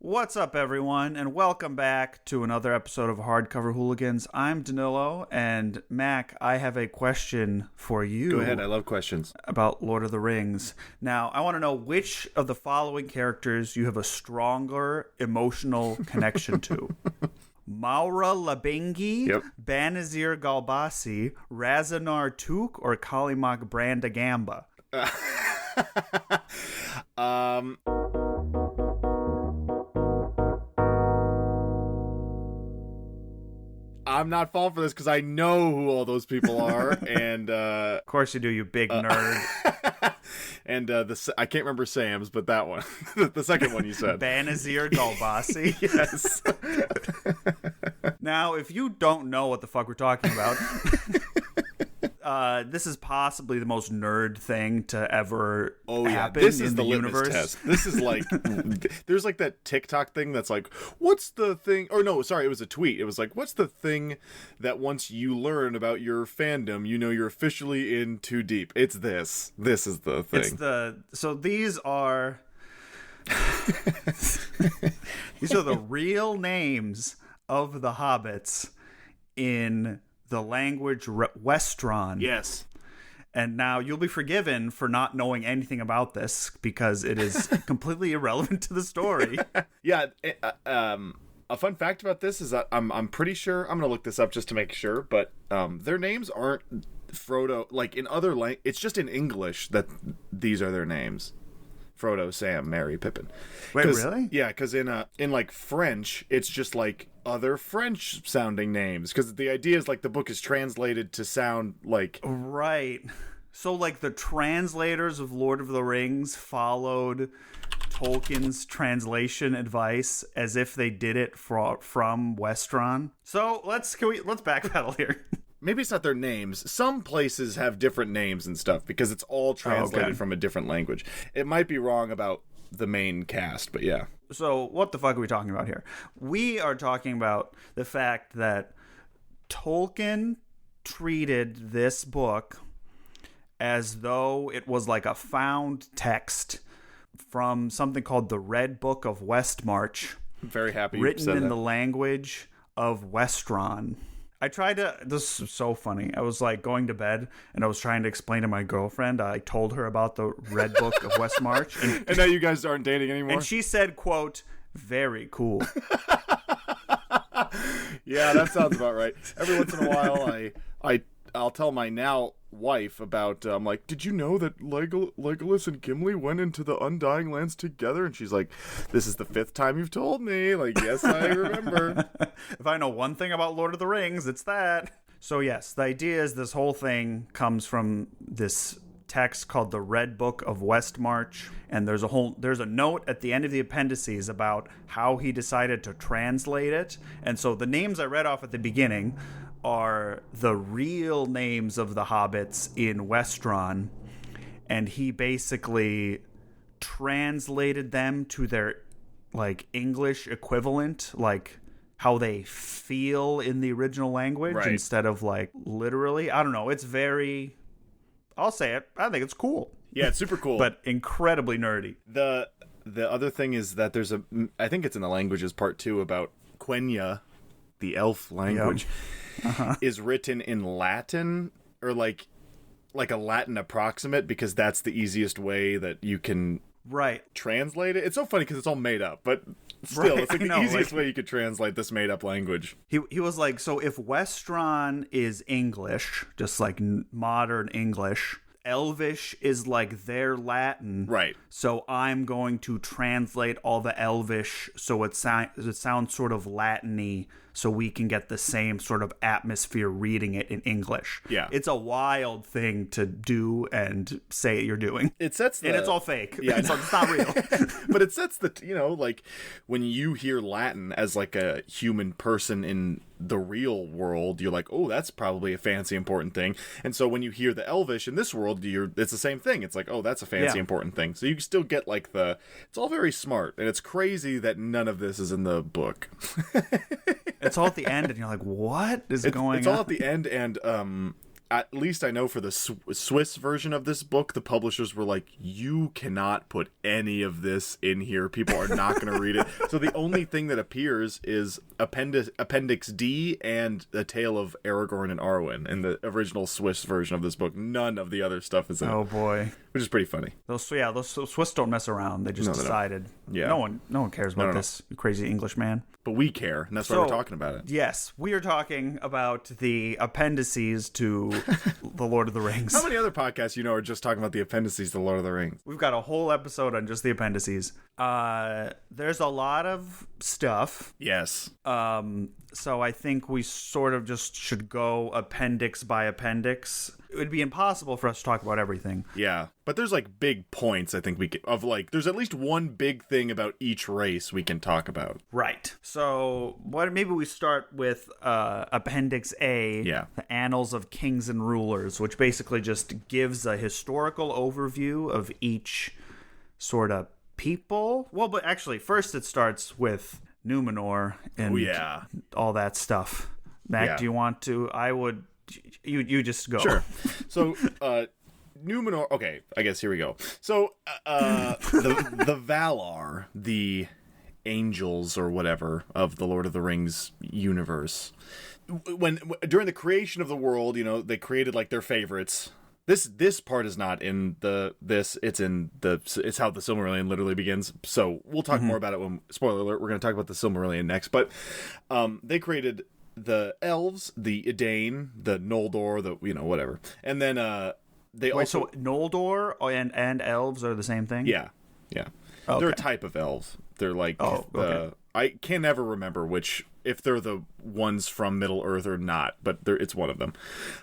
What's up, everyone, and welcome back to another episode of Hardcover Hooligans. I'm Danilo, and Mac, I have a question for you. Go ahead, I love questions. About Lord of the Rings. Now, I want to know which of the following characters you have a stronger emotional connection to. Maura Labengi, Yep. Banazir Galbasi, Razanar Tuk, or Kalimak Brandagamba? I'm not falling for this because I know who all those people are, and Of course you do, you big nerd. and I can't remember Sam's, but that one, the second one you said, Banazir Galbasi. yes. Now, if you don't know what the fuck we're talking about, this is possibly the most nerd thing to ever happen this is in the litmus universe. test. This is like, there's like that TikTok thing that's like, what's the thing? Or no, sorry, it was a tweet. It was like, what's the thing that once you learn about your fandom, you know you're officially in too deep? It's this. This is the thing. So these are the real names of the hobbits in the language Westron. Yes. And now you'll be forgiven for not knowing anything about this because it is completely irrelevant to the story. Yeah. A fun fact about this is that I'm pretty sure, I'm going to look this up just to make sure, but their names aren't Frodo, like in other language, it's just in English that these are their names. Frodo, Sam, Merry, Pippin. Wait, really? Yeah, because in like French, it's just like other French sounding names. Because the idea is like the book is translated to sound like right. So like the translators of Lord of the Rings followed Tolkien's translation advice as if they did it from Westron. So let's backpedal here. maybe it's not their names. Some places have different names and stuff because it's all translated from a different language. It might be wrong about the main cast, but yeah. So what the fuck are we talking about here? We are talking about the fact that Tolkien treated this book as though it was like a found text from something called the Red Book of Westmarch. I'm very happy you written said in that. the language of Westron. This is so funny. I was like going to bed and I was trying to explain to my girlfriend. I told her about the Red Book of Westmarch. And now you guys aren't dating anymore? And she said, quote, "Very cool." Yeah, that sounds about right. Every once in a while, I'll tell my now wife about, I'm like, did you know that Legolas and Gimli went into the Undying Lands together? And she's like, this is the 5th time you've told me. Like, yes, I remember. If I know one thing about Lord of the Rings, it's that. So yes, the idea is this whole thing comes from this text called the Red Book of Westmarch, and there's a note at the end of the appendices about how he decided to translate it. And so the names I read off at the beginning are the real names of the hobbits in Westron, and he basically translated them to their like English equivalent, like how they feel in the original language, right, instead of like literally. I don't know, it's very, I'll say it, I think it's cool. Yeah, it's super cool. But incredibly nerdy. The other thing is that there's I think it's in the languages part 2 about Quenya, the elf language. Yep. Uh-huh. Is written in Latin, or like a Latin approximate, because that's the easiest way that you can translate it. It's so funny because it's all made up, but still, it's like the easiest way you could translate this made up language. He was like, so if Westron is English, just like modern English, Elvish is like their Latin, right? So I'm going to translate all the Elvish so it sounds sort of Latin-y, so we can get the same sort of atmosphere reading it in English. Yeah, it's a wild thing to do and say you're doing. It sets and it's all fake. Yeah, it's not real. But it sets the, like when you hear Latin as like a human person in the real world, you're like, oh, that's probably a fancy important thing. And so when you hear the Elvish in this world, it's the same thing. It's like, oh, that's a fancy important thing. So you still get like it's all very smart, and it's crazy that none of this is in the book. It's all at the end, and you're like, what is going on? It's all at the end, and at least I know for the Swiss version of this book, the publishers were like, you cannot put any of this in here. People are not going to read it. So the only thing that appears is Appendix D and the tale of Aragorn and Arwen in the original Swiss version of this book. None of the other stuff is in it. Oh boy, which is pretty funny. Those Swiss don't mess around. They just decided. Yeah. No one cares about this crazy English man. But we care, and that's why we're talking about it. Yes, we are talking about the appendices to The Lord of the Rings. How many other podcasts are just talking about the appendices to The Lord of the Rings? We've got a whole episode on just the appendices. There's a lot of stuff. Yes. So I think we sort of just should go appendix by appendix. It would be impossible for us to talk about everything. Yeah, but there's like big points I think there's at least one big thing about each race we can talk about. Right. So maybe we start with Appendix A, the Annals of Kings and Rulers, which basically just gives a historical overview of each sort of people. Well, but actually, first it starts with Numenor and all that stuff. Mac, do you want to? I would. You just go. Sure. So, Numenor. Okay, I guess here we go. So, the Valar, the angels or whatever of the Lord of the Rings universe, when during the creation of the world, they created like their favorites. This part is not in it's how the Silmarillion literally begins. So we'll talk more about it when, spoiler alert, we're going to talk about the Silmarillion next. But they created the elves, the Edain, the Noldor, the whatever, and then so Noldor and elves are the same thing? Yeah. Okay. They're a type of elves. They're like I can never remember if they're the ones from Middle Earth or not, but it's one of them.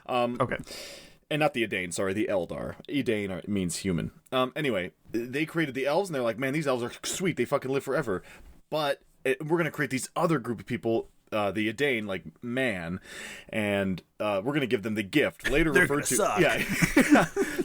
Okay. And not the Edain, sorry, the Eldar. Edain means human. Anyway, they created the elves, and they're like, man, these elves are sweet. They fucking live forever. But we're going to create these other group of people, the Edain, like man, and we're going to give them the gift. Later they're referred to... Suck. Yeah.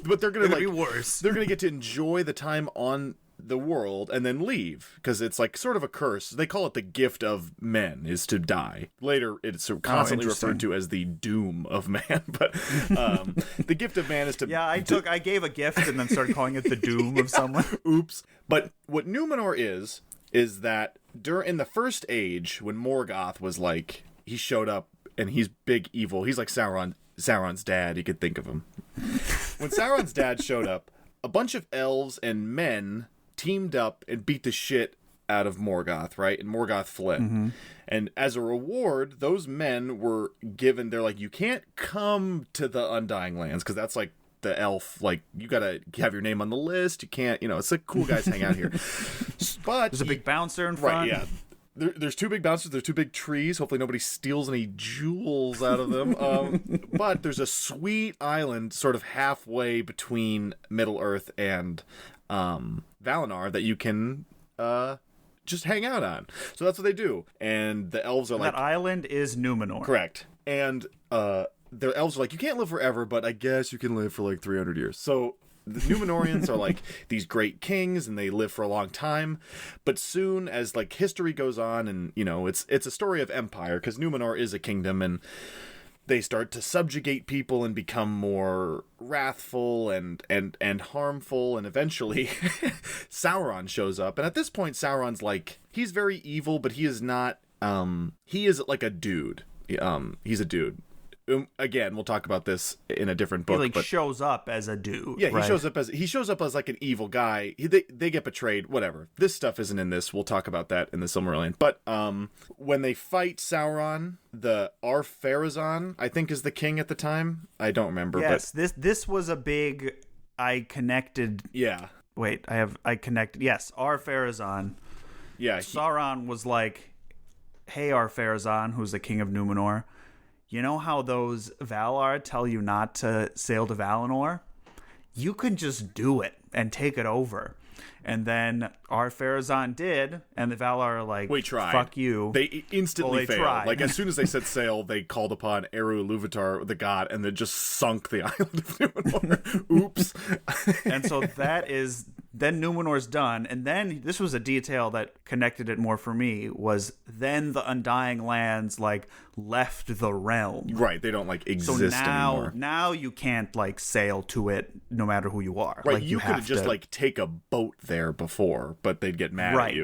But they're going to be worse. They're going to get to enjoy the time on the world and then leave, because it's like sort of a curse. They call it the gift of men, is to die. Later it's constantly referred to as the doom of man, but the gift of man is to... Yeah, I gave a gift and then started calling it the doom of someone. Oops. But what Numenor is that in the first age, when Morgoth was like, he showed up and he's big evil, he's like Sauron's dad, you could think of him. When Sauron's dad showed up, a bunch of elves and men teamed up and beat the shit out of Morgoth, right? And Morgoth fled. Mm-hmm. And as a reward, those men were given, they're like, you can't come to the Undying Lands, because that's like the elf, like, you gotta have your name on the list. You can't, it's like cool guys hang out here. But there's a big bouncer in front. Right, yeah. There's two big bouncers, there's two big trees. Hopefully nobody steals any jewels out of them. But there's a sweet island sort of halfway between Middle-earth and Valinor that you can just hang out on. So that's what they do. And the elves are that island is Numenor. Correct. And the elves are like, you can't live forever, but I guess you can live for like 300 years. So the Numenorians are like these great kings, and they live for a long time. But soon, as like history goes on, and it's a story of empire, because Numenor is a kingdom, and they start to subjugate people and become more wrathful and harmful, and eventually Sauron shows up. And at this point, Sauron's like, he's very evil, but he is not. He is like a dude. He's a dude. Again, we'll talk about this in a different book. He but shows up as a dude. Yeah, right? he shows up as like an evil guy. They get betrayed. Whatever. This stuff isn't in this. We'll talk about that in the Silmarillion. But when they fight Sauron, the Ar-Pharazôn, I think, is the king at the time. I don't remember. Yes, but this was a big. I connected. Yeah. Wait, I connected. Yes, Ar-Pharazôn. Yeah. Sauron was like, "Hey, Ar-Pharazôn, who's the king of Numenor. You know how those Valar tell you not to sail to Valinor? You can just do it and take it over." And then Ar-Pharazôn did, and the Valar are like, we tried. Fuck you. They instantly failed. Tried. Like, as soon as they set sail, they called upon Eru Ilúvatar, the god, and then just sunk the island of Numenor. Oops. And so that is then Numenor's done, and then this was a detail that connected it more for me, was then the Undying Lands like left the realm. Right, they don't like exist anymore. Now you can't like sail to it no matter who you are. Right, like, you could have just like take a boat there before, but they'd get mad at you.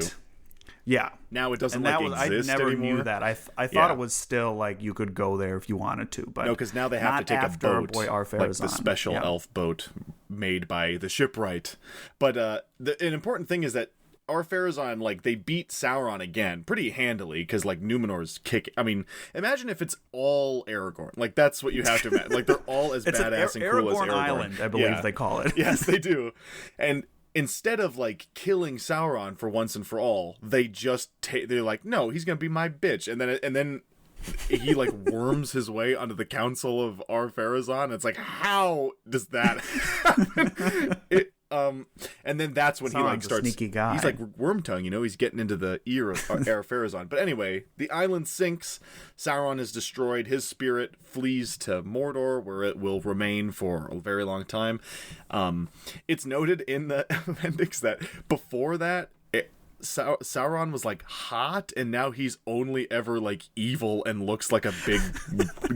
Yeah. Now it doesn't exist exist I never anymore. knew that. I thought it was still like you could go there if you wanted to, but no, because now they have to take a boat, like the special elf boat made by the shipwright. But an important thing is that Ar-Pharazôn, like, they beat Sauron again pretty handily, because like Numenor's kick. I mean, imagine if it's all Aragorn. Like, that's what you have to imagine. Like, they're all as badass and cool as Aragorn. Island, I believe they call it. Yes, they do. And instead of like killing Sauron for once and for all, they just they're like, no, he's gonna be my bitch, and then he like worms his way onto the council of Ar-Pharazôn. It's like, how does that happen? And then that's when he like starts. Sneaky guy. He's like Wormtongue, you know. He's getting into the ear of Ar-Pharazôn. But anyway, the island sinks. Sauron is destroyed. His spirit flees to Mordor, where it will remain for a very long time. It's noted in the appendix that before that, Sauron was like hot, and now he's only ever like evil and looks like a big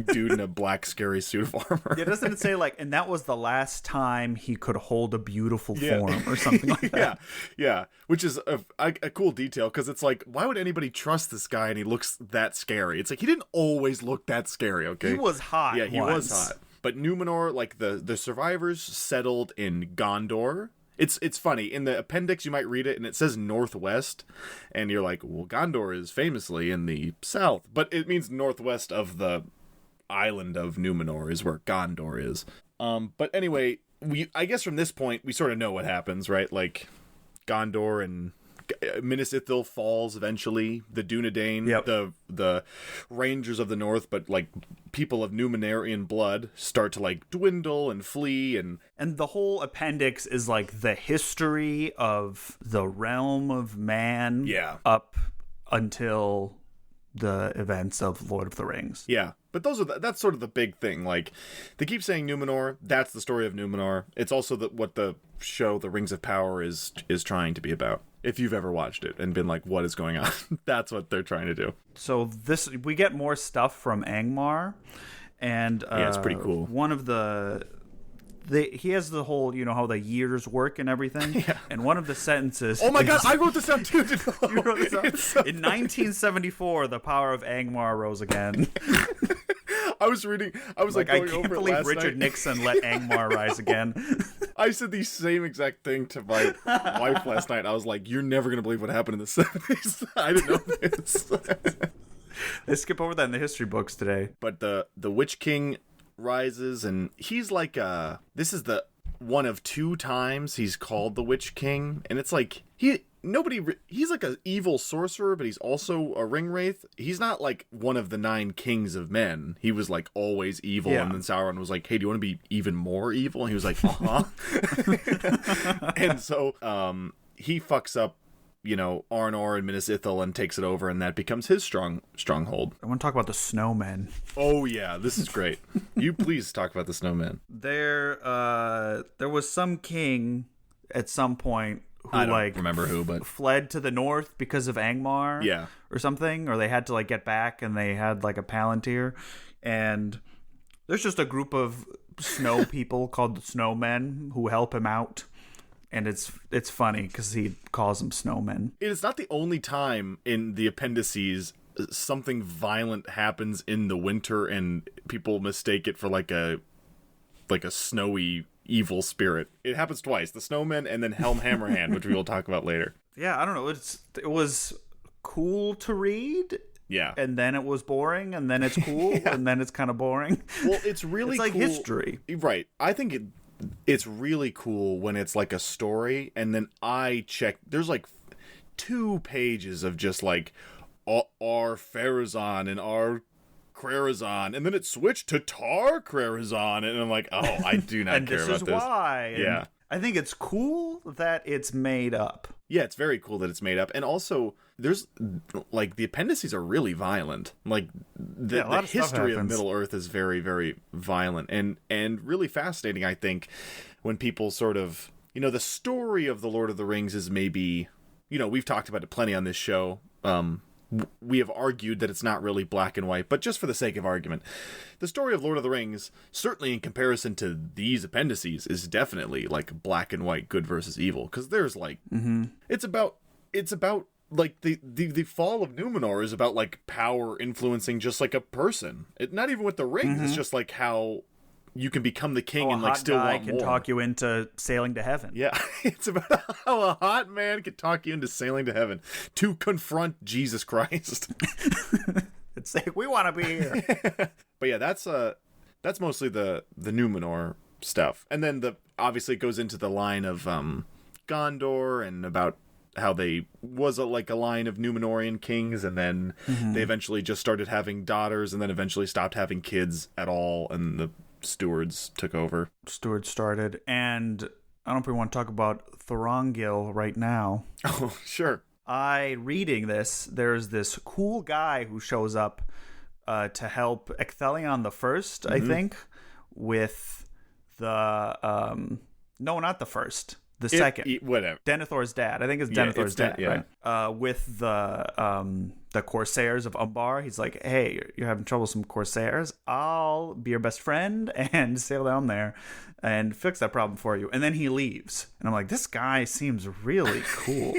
dude in a black scary suit of armor. Yeah, doesn't it say like, and that was the last time he could hold a beautiful form or something like that? Yeah, which is a cool detail, because it's like, why would anybody trust this guy and he looks that scary? It's like, he didn't always look that scary, okay? He was hot. Yeah, he was hot. But Numenor, like the survivors settled in Gondor. It's funny. In the appendix, you might read it, and it says northwest, and you're like, well, Gondor is famously in the south, but it means northwest of the island of Numenor is where Gondor is. But anyway, I guess from this point, we sort of know what happens, right? Like, Gondor and Minas Ithil falls eventually. The Dunedain, the Rangers of the North, but like people of Numenorian blood, start to like dwindle and flee, and the whole appendix is like the history of the realm of man, up until the events of Lord of the Rings. Yeah. But that's sort of the big thing. Like, they keep saying Numenor. That's the story of Numenor. It's also what the show The Rings of Power is trying to be about. If you've ever watched it and been like, what is going on? That's what they're trying to do. So we get more stuff from Angmar, and it's pretty cool. One of he has the whole, you know, how the years work and everything. Yeah. And one of the sentences. Oh my God, I wrote this down too. You wrote this down? In 1974, the power of Angmar rose again. I was like I can't believe Richard night. Nixon let Angmar rise again. I said the same exact thing to my wife last night. I was like, you're never going to believe what happened in the 70s. I didn't know this. They skip over that in the history books today. But the Witch King rises, and he's like this is the one of two times he's called the Witch King, and it's like he's like an evil sorcerer, but he's also a ring wraith. He's not like one of the 9 kings of men. He was like always evil, and then Sauron was like, hey, do you want to be even more evil? And he was like, and so he fucks up, you know, Arnor and Minas Ithil and takes it over, and that becomes his stronghold. I want to talk about the snowmen. Oh yeah, this is great. You please talk about the snowmen. There was some king at some point who, I don't remember who, but fled to the north because of Angmar, or something, or they had to like get back, and they had like a palantir, and there's just a group of snow people called the Snowmen who help him out. And it's funny because he calls them snowmen. It's not the only time in the appendices something violent happens in the winter and people mistake it for like a snowy evil spirit. It happens twice: the snowmen and then Helm Hammerhand, which we will talk about later. Yeah, I don't know. It was cool to read. Yeah. And then it was boring, and then it's cool, and then it's kind of boring. Well, it's really like cool. History. Right. I think it's really cool when it's like a story, and then I check, there's like 2 pages of just like Ar-Pharazôn and Ar-Krarazon, and then it switched to Tar-Krarazon, and I'm like, oh, I do not care about this. And this is why. Yeah. And I think it's cool that it's made up. Yeah, it's very cool that it's made up. And also, there's, like, the appendices are really violent. Like, the history of Middle-earth is very, very violent. And really fascinating, I think, when people sort of the story of the Lord of the Rings is maybe, we've talked about it plenty on this show. We have argued that it's not really black and white, but just for the sake of argument, the story of Lord of the Rings, certainly in comparison to these appendices, is definitely like black and white, good versus evil. Because there's like, it's about like the fall of Numenor is about like power influencing just like a person. Not even with the rings. It's just like how you can become the king and like still want more. A hot guy can talk you into sailing to heaven. Yeah, it's about how a hot man can talk you into sailing to heaven to confront Jesus Christ. It's like, we want to be here. But yeah, that's mostly the Numenor stuff, and then obviously it goes into the line of Gondor and about how they was a line of Numenorian kings, and then they eventually just started having daughters, and then eventually stopped having kids at all, and the stewards took over. Stewards started, and I don't know if we want to talk about Thorongil right now. Oh, sure. Reading this, there's this cool guy who shows up to help Ecthelion the First, I think, with the no, not the first. The second. Whatever. Denethor's dad. I think it's Denethor's dad, right? With the Corsairs of Umbar. He's like, hey, you're having trouble with some Corsairs? I'll be your best friend and sail down there and fix that problem for you. And then he leaves. And I'm like, this guy seems really cool.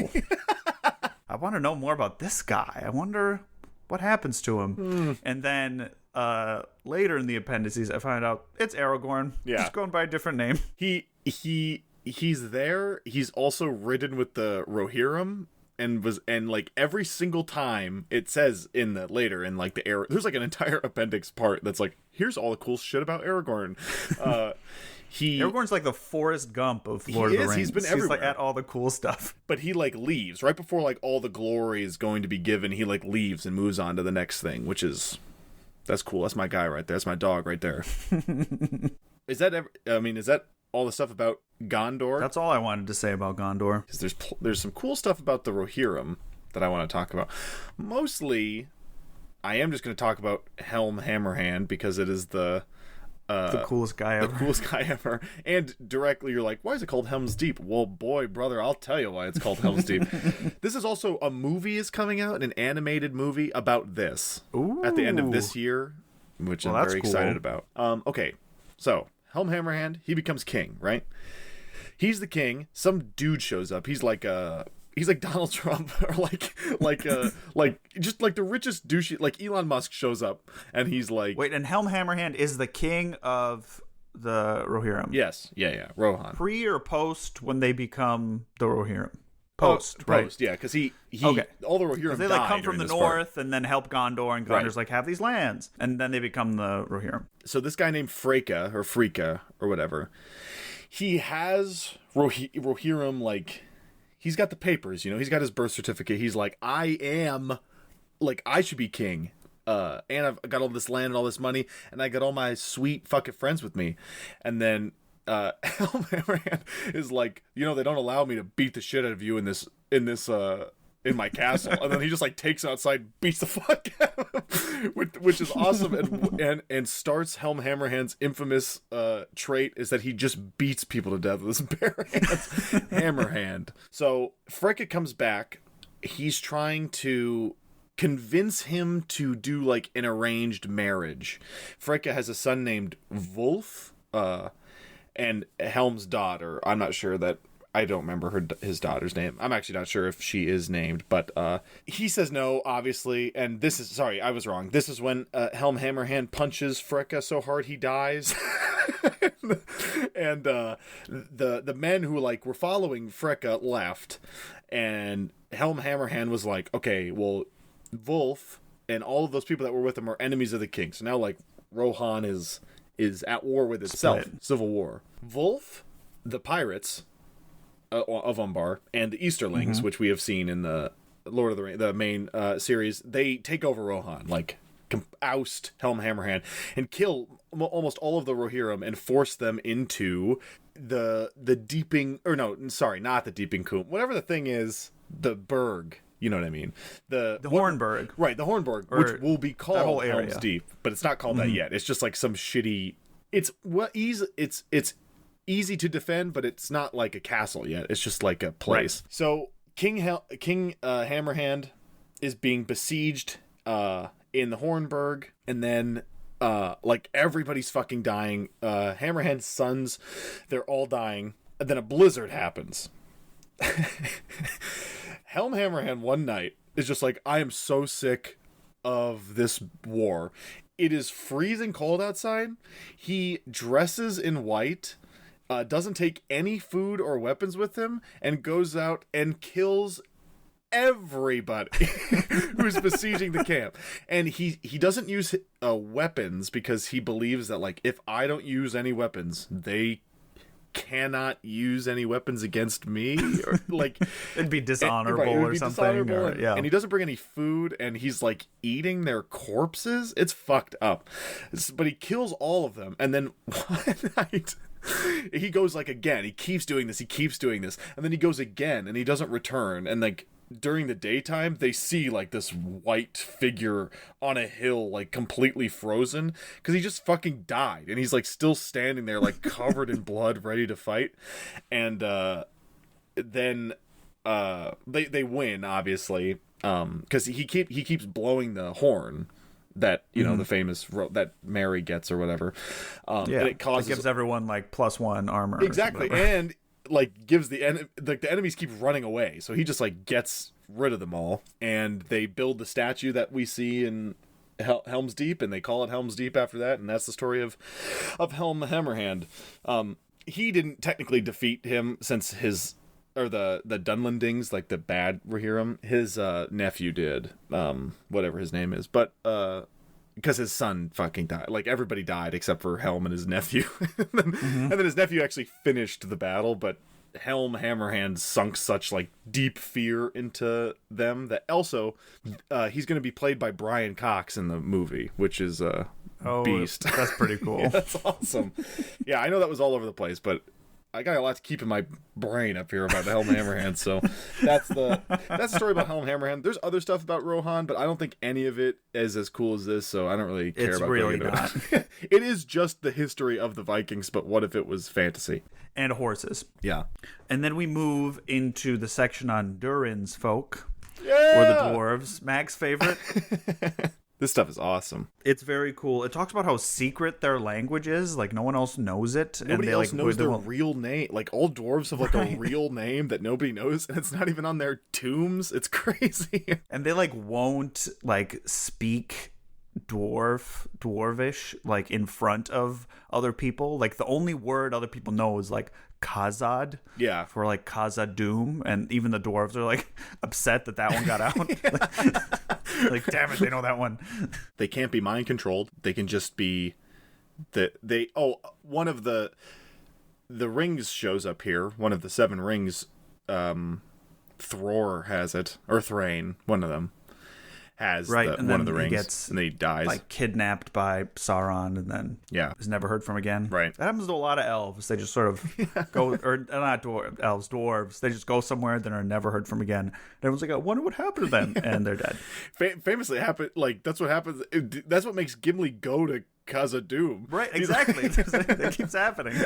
I want to know more about this guy. I wonder what happens to him. And then later in the appendices, I find out it's Aragorn. Yeah. He's going by a different name. He's there. He's also ridden with the Rohirrim, and like every single time it says later in like there's like an entire appendix part that's like, here's all the cool shit about Aragorn. Aragorn's like the Forrest Gump of Lord of the Rings. He's been everywhere. He's like at all the cool stuff. But he like leaves right before like all the glory is going to be given. He like leaves and moves on to the next thing, that's cool. That's my guy right there. That's my dog right there. Is that all the stuff about Gondor? That's all I wanted to say about Gondor. Because there's some cool stuff about the Rohirrim that I want to talk about. Mostly, I am just going to talk about Helm Hammerhand because it is the coolest guy ever. The coolest guy ever. And directly you're like, why is it called Helm's Deep? Well, boy, brother, I'll tell you why it's called Helm's Deep. This is also a movie is coming out, an animated movie about this. Ooh. At the end of this year, which I'm very excited about. Okay, so Helm Hammerhand, he becomes king, right? He's the king. Some dude shows up. He's like Donald Trump, or just like the richest douche. Like Elon Musk shows up, and he's like, wait, and Helm Hammerhand is the king of the Rohirrim. Yes, yeah, Rohan. Pre or post when they become the Rohirrim? Post, right? Post, yeah, because he okay. All the Rohirrim they like come from the north and then help Gondor, and Gondor's like, have these lands, and then they become the Rohirrim. So this guy named Fricka or whatever, he has Rohirrim, like, he's got the papers, he's got his birth certificate. He's like, I should be king. And I've got all this land and all this money, and I got all my sweet fucking friends with me. And then Helm Hammerhand is like, they don't allow me to beat the shit out of you in my castle. And then he just like takes outside, beats the fuck out of him, which is awesome, and starts Helm Hammerhand's infamous trait is that he just beats people to death with his bare hands. Hammerhand. So Fricka comes back. He's trying to convince him to do like an arranged marriage. Fricka has a son named Wulf, and Helm's daughter. I'm not sure that. I don't remember his daughter's name. I'm actually not sure if she is named, but he says no, obviously. And sorry, I was wrong. This is when Helm Hammerhand punches Fricka so hard he dies. And the men who like were following Fricka left, and Helm Hammerhand was like, okay, well, Wulf and all of those people that were with him are enemies of the king. So now like Rohan is at war with itself. Split. Civil war. Wulf, the pirates of Umbar, and the Easterlings, which we have seen in the Lord of the Rings, the main series, they take over Rohan, like oust Helm Hammerhand and kill almost all of the Rohirrim and force them into the Deeping, or no, sorry, not the Deeping Coombe, whatever the thing is, the Berg. You know what I mean? The Hornburg. Right, the Hornburg, which will be called Helm's Deep, but it's not called that yet. It's just like some shitty. It's easy to defend, but it's not like a castle yet. It's just like a place. Right. So King Hammerhand is being besieged in the Hornburg, and then like everybody's fucking dying. Hammerhand's sons, they're all dying, and then a blizzard happens. Helm Hammerhand one night is just like, I am so sick of this war. It is freezing cold outside. He dresses in white, doesn't take any food or weapons with him, and goes out and kills everybody who's besieging the camp. And he doesn't use weapons because he believes that, like, if I don't use any weapons, they cannot use any weapons against me, or like it'd be dishonorable or something. And he doesn't bring any food, and he's like eating their corpses. It's fucked up. But he kills all of them, and then one night he goes like again. He keeps doing this, and then he goes again, and he doesn't return. And like during the daytime, they see like this white figure on a hill, like completely frozen, because he just fucking died, and he's like still standing there, like covered in blood, ready to fight. And then they win, obviously, because he keeps blowing the horn that the famous that Mary gets or whatever. And it gives everyone like +1 armor. Exactly, and like gives the enemies keep running away, so he just like gets rid of them all, and they build the statue that we see in Helm's Deep, and they call it Helm's Deep after that, and that's the story of Helm Hammerhand. He didn't technically defeat him, since the Dunlendings, like the bad Rohirrim, his nephew did, whatever his name is, but because his son fucking died. Like, everybody died except for Helm and his nephew. And then his nephew actually finished the battle, but Helm Hammerhand sunk such, like, deep fear into them that also he's going to be played by Brian Cox in the movie, which is beast. That's pretty cool. Yeah, that's awesome. Yeah, I know that was all over the place, but I got a lot to keep in my brain up here about Helm Hammerhand, so that's the story about Helm Hammerhand. There's other stuff about Rohan, but I don't think any of it is as cool as this, so I don't really care about really going not. into it. It is just the history of the Vikings, but what if it was fantasy? And horses. Yeah. And then we move into the section on Durin's folk, or the dwarves. Mag's favorite. This stuff is awesome. It's very cool. It talks about how secret their language is. Like, no one else knows it. Nobody else like, knows their real name. Like, all dwarves have, like, a real name that nobody knows, and it's not even on their tombs. It's crazy. And they, like, won't, like, speak dwarvish, like, in front of other people. Like, the only word other people know is, like, Khazad. Yeah. For, like, Khazad-dûm. And even the dwarves are, like, upset that one got out. Like, damn it, they know that one. They can't be mind controlled. They can just be one of the rings shows up here. One of the 7 rings, Thror has it, or Thrain, one of them has one of the rings, gets, and then he dies, like, kidnapped by Sauron, and then is never heard from again. Right. That happens to a lot of elves. They just sort of go, or not elves, dwarves. They just go somewhere, then are never heard from again. And everyone's like, I wonder what happened to them, and they're dead. Famously happened. Like, that's what happens. That's what makes Gimli go to Khazad-dûm. Right. Exactly. It keeps happening.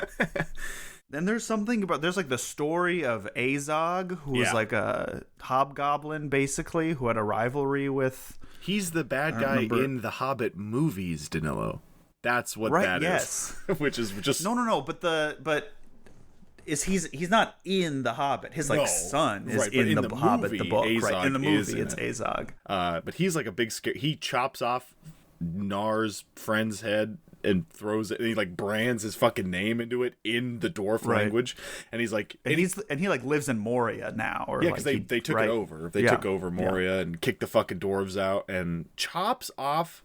Then there's like the story of Azog, who was like a hobgoblin, basically, who had a rivalry with... He's the bad guy in the Hobbit movies, Danilo. That's what that is. Which is just... No, but he's not in the Hobbit. His son is in the Hobbit, the book. Azog, right. In the movie, it's Azog. But he's like a big scare. He chops off Nar's friend's head and throws it, and he like brands his fucking name into it in the dwarf language, and he's like, and he like lives in Moria now, or because they took it over. They took over Moria and kicked the fucking dwarves out, and chops off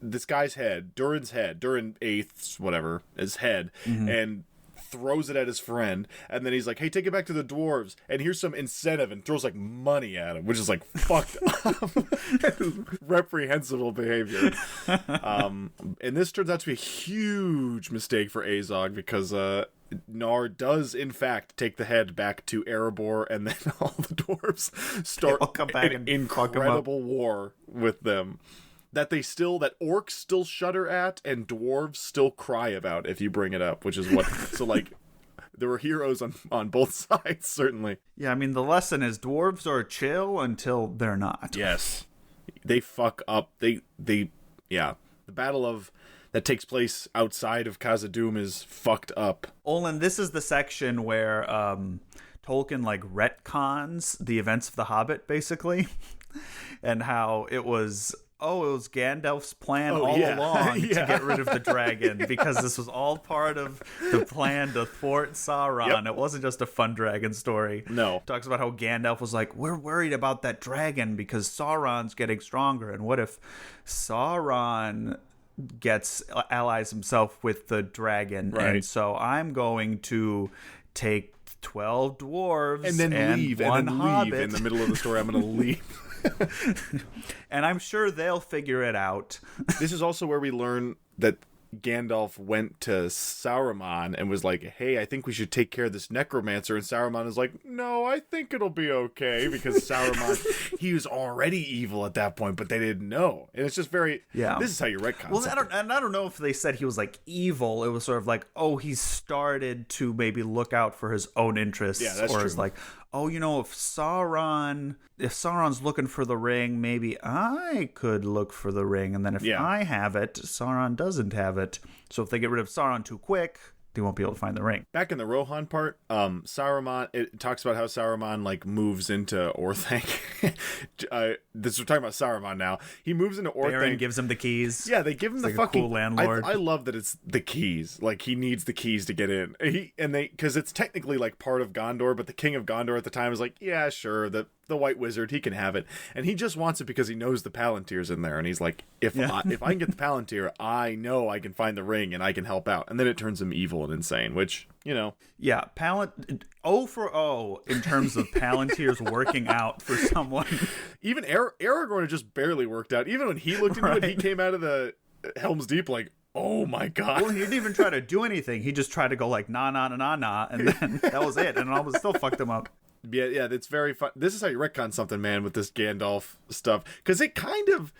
this guy's head, Durin Eighth's whatever, his head, and throws it at his friend, and then he's like, hey, take it back to the dwarves, and here's some incentive, and throws like money at him, which is like fucked up. Reprehensible behavior. And this turns out to be a huge mistake for Azog, because Nar does in fact take the head back to Erebor, and then all the dwarves start an incredible war with them that orcs still shudder at and dwarves still cry about if you bring it up, which is what so like there were heroes on both sides, certainly. Yeah, I mean, the lesson is dwarves are chill until they're not. Yes. They fuck up. Yeah. The battle that takes place outside of Khazad-dûm is fucked up. Olin, this is the section where Tolkien like retcons the events of The Hobbit, basically, and how it was Gandalf's plan all along to get rid of the dragon, because this was all part of the plan to thwart Sauron. Yep. It wasn't just a fun dragon story. No. Talks about how Gandalf was like, we're worried about that dragon because Sauron's getting stronger, and what if Sauron allies himself with the dragon, right. And so I'm going to take 12 dwarves and then leave hobbit. In the middle of the story. I'm going to leave. And I'm sure they'll figure it out. This is also where we learn that Gandalf went to Saruman and was like, hey, I think we should take care of this necromancer. And Saruman is like, no, I think it'll be okay. Because Saruman, he was already evil at that point, but they didn't know. And it's just very, this is how you retcon. Well, I don't know if they said he was like evil. It was sort of like, oh, he started to maybe look out for his own interests. Yeah, that's or true. It's like, oh, if Sauron's looking for the ring, maybe I could look for the ring. And then if I have it, Sauron doesn't have it. So if they get rid of Sauron too quick, they won't be able to find the ring. Back in the Rohan part, Saruman, it talks about how Saruman like moves into Orthanc. We're talking about Saruman now. He moves into Orthanc. Baron gives him the keys. Yeah, they give him the fucking cool landlord. I love that it's the keys. Like he needs the keys to get in. Because it's technically like part of Gondor, but the king of Gondor at the time is like, yeah, sure, the White Wizard, he can have it, and he just wants it because he knows the Palantir's in there, and he's like, if I can get the Palantir, I know I can find the ring and I can help out. And then it turns him evil and insane, which yeah, O for O in terms of Palantir's working out for someone. Even Aragorn had just barely worked out. Even when he looked into it, he came out of the Helm's Deep like, oh my god. Well, he didn't even try to do anything. He just tried to go like nah, and then that was it, and it still fucked him up. Yeah, it's very fun. This is how you retcon something, man, with this Gandalf stuff. Because it kind of,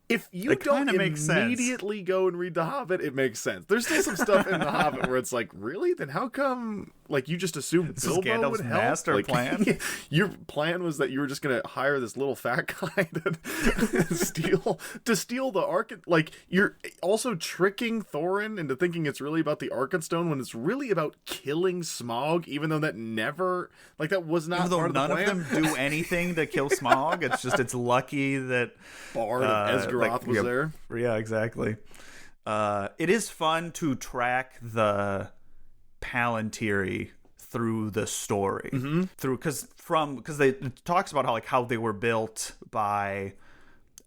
if you don't immediately go and read The Hobbit, it makes sense. There's still some stuff in The Hobbit where it's like, really? Then how come, like, you just assumed this Bilbo is Gandalf's would help? master plan? Your plan was that you were just going to hire this little fat guy to steal the Ark. Like, you're also tricking Thorin into thinking it's really about the Arkenstone when it's really about killing Smaug, even though that was not even though part of the plan. none of them do anything to kill Smaug. It's lucky that Bard of Esgaroth was there. Yeah, exactly. It is fun to track the Palantiri through the story, because it talks about how they were built by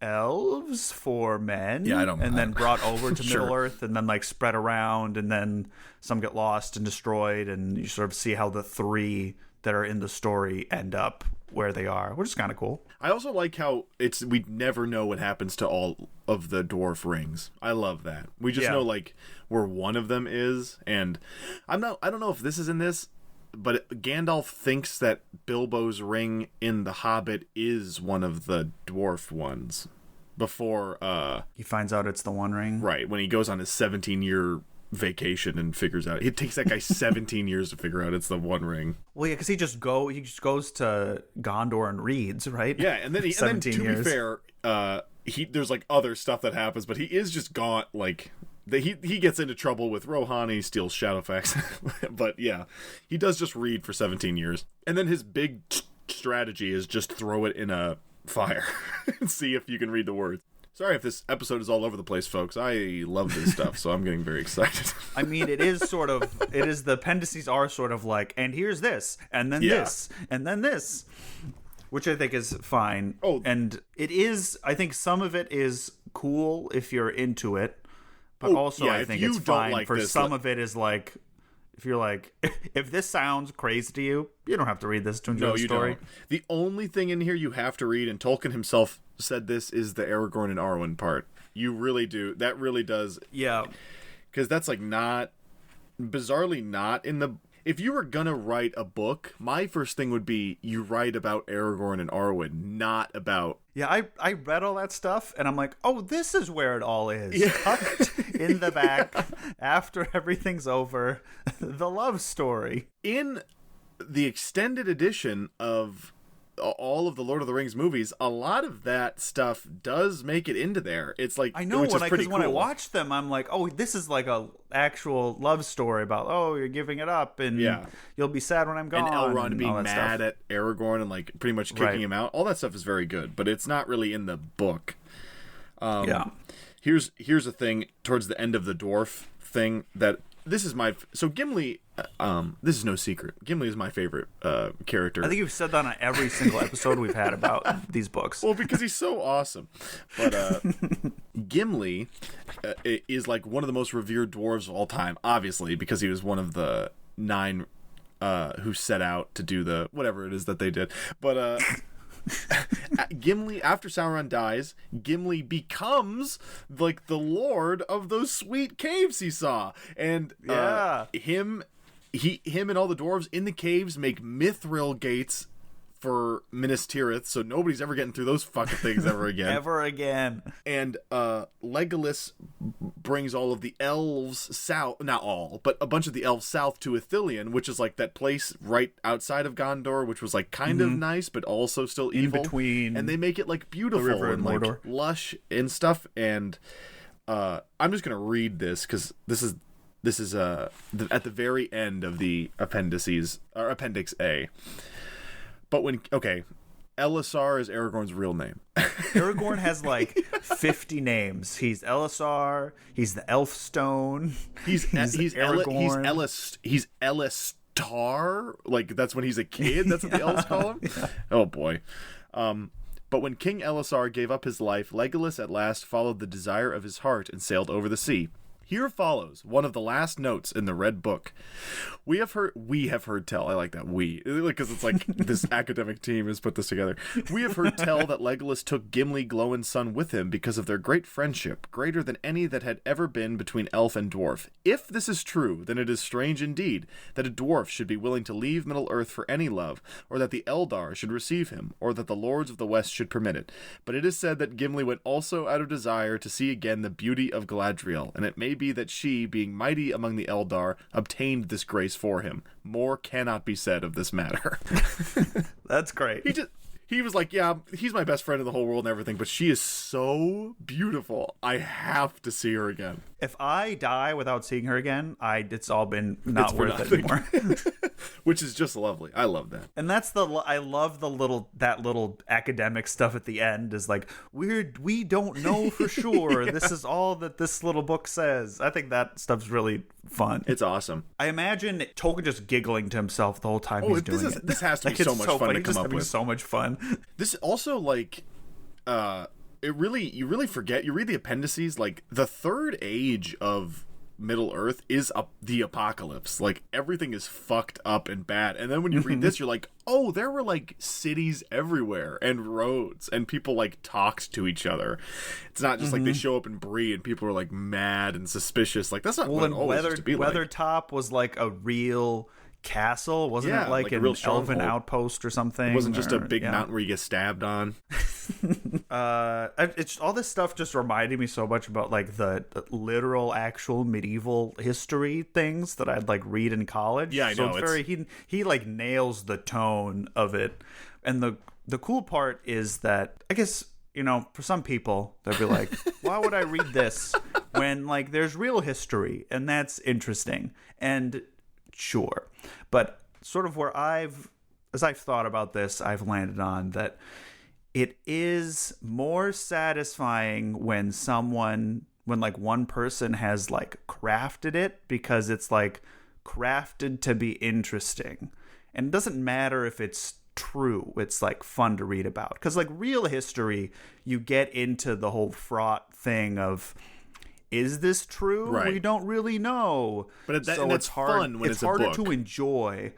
elves for men, and then brought over to Middle Earth, and then like spread around, and then some get lost and destroyed, and you sort of see how the three that are in the story end up where they are, which is kind of cool. I also like how we never know what happens to all of the dwarf rings. I love that. We just know like where one of them is, and I don't know if this is in this, but Gandalf thinks that Bilbo's ring in The Hobbit is one of the dwarf ones before he finds out it's the One Ring. Right, when he goes on his 17-year vacation and figures out it takes that guy 17 years to figure out it's the One Ring. Well, yeah, because he just goes to Gondor and reads, right? Yeah, and then to be fair, there's like other stuff that happens, but he is just gone. Like he gets into trouble with Rohan, he steals Shadowfax, but yeah, he does just read for 17 years, and then his big strategy is just throw it in a fire and see if you can read the words. Sorry if this episode is all over the place, folks. I love this stuff, so I'm getting very excited. I mean, the appendices are sort of like, and here's this, and then this, and then this, which I think is fine. Oh. And it is, I think some of it is cool if you're into it, but also I think it's fine like for this, some of it is like, if you're like, if this sounds crazy to you, you don't have to read this to enjoy the story. Don't. The only thing in here you have to read, and Tolkien himself said this, is the Aragorn and Arwen part. You really do. That really does. Yeah. Because that's like bizarrely not in the... If you were gonna write a book, my first thing would be you write about Aragorn and Arwen, not about Yeah, I read all that stuff, and I'm like, oh, this is where it all is. Yeah. Tucked in the back, after everything's over, the love story. In the extended edition of all of the Lord of the Rings movies, a lot of that stuff does make it into there. It's like, I know, which is pretty when I cool. watch them, I'm like, oh, this is like a actual love story about, oh, you're giving it up, and you'll be sad when I'm gone. And Elrond being all that mad stuff. at Aragorn and like pretty much kicking him out. All that stuff is very good, but it's not really in the book. Here's a thing towards the end of the dwarf thing that this is my so Gimli. This is no secret. Gimli is my favorite character. I think you've said that on every single episode we've had about these books. Well, because he's so awesome. But Gimli is like one of the most revered dwarves of all time, obviously, because he was one of the 9 who set out to do the whatever it is that they did. But Gimli, after Sauron dies, Gimli becomes like the lord of those sweet caves he saw. And him and all the dwarves in the caves make mithril gates for Minas Tirith, so nobody's ever getting through those fucking things ever again. Ever again. And Legolas brings all of the elves south, not all, but a bunch of the elves south to Ithilien, which is like that place right outside of Gondor, which was like kind of nice, but also still evil. In between. And they make it like beautiful and like Mordor. lush and stuff. And I'm just going to read this because this is at the very end of the appendices, or Appendix A. But Elisar is Aragorn's real name. Aragorn has like 50 names. He's Elisar. He's the Elf Stone. He's Aragorn. He's Elistar. Like that's when he's a kid. That's what the elves call him. Yeah. Oh boy. But when King Elisar gave up his life, Legolas at last followed the desire of his heart and sailed over the sea. Here follows one of the last notes in the Red Book. We have heard tell. I like that because it's like this academic team has put this together. We have heard tell that Legolas took Gimli, Glóin's son, with him because of their great friendship, greater than any that had ever been between elf and dwarf. If this is true, then it is strange indeed that a dwarf should be willing to leave Middle-earth for any love, or that the Eldar should receive him, or that the lords of the West should permit it. But it is said that Gimli went also out of desire to see again the beauty of Galadriel, and it may be that she, being mighty among the Eldar, obtained this grace for him. More cannot be said of this matter. That's great. He was like, yeah, he's my best friend in the whole world and everything, but she is so beautiful. I have to see her again. If I die without seeing her again, it's all been not worth it anymore. Which is just lovely. I love that. And I love that little academic stuff at the end is like, we don't know for sure. This is all that this little book says. I think that stuff's really fun. It's awesome. I imagine Tolkien just giggling to himself the whole time he's doing it. This has to be so much fun to come up with. So much fun. This also like you really forget. You read the appendices, like the third age of Middle Earth is the apocalypse. Like everything is fucked up and bad. And then when you read this, you're like, oh, there were like cities everywhere and roads and people like talked to each other. It's not just like they show up in Bree and people are like mad and suspicious. Like that's not what it always used to be like. Weathertop was like a real castle, wasn't it? Like an elven outpost or something. It wasn't just a big mountain where you get stabbed on. It's all this stuff just reminded me so much about like the literal actual medieval history things that I'd like read in college. Yeah, I know. So it's very he like nails the tone of it. And the cool part is that I guess, you know, for some people they'll be like, why would I read this when like there's real history and that's interesting? And sure, but sort of as I've thought about this, I've landed on that it is more satisfying when like one person has like crafted it, because it's like crafted to be interesting, and it doesn't matter if it's true. It's like fun to read about, because like real history, you get into the whole fraught thing of, is this true? Right. We don't really know. But it's fun when it's a book. It's harder to enjoy.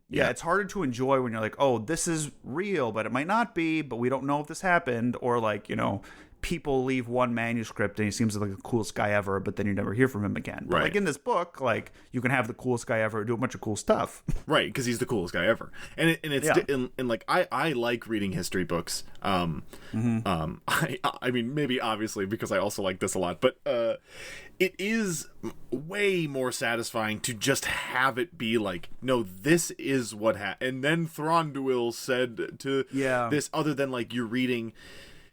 Yeah, it's harder to enjoy when you're like, oh, this is real, but it might not be, but we don't know if this happened. Or like, you know, people leave one manuscript and he seems like the coolest guy ever, but then you never hear from him again. But Right. like in this book, like you can have the coolest guy ever do a bunch of cool stuff. Right, because he's the coolest guy ever, and like I like reading history books. I mean, maybe obviously because I also like this a lot, but it is way more satisfying to just have it be like, no, this is what happened, and then Thranduil said to this, other than like you're reading.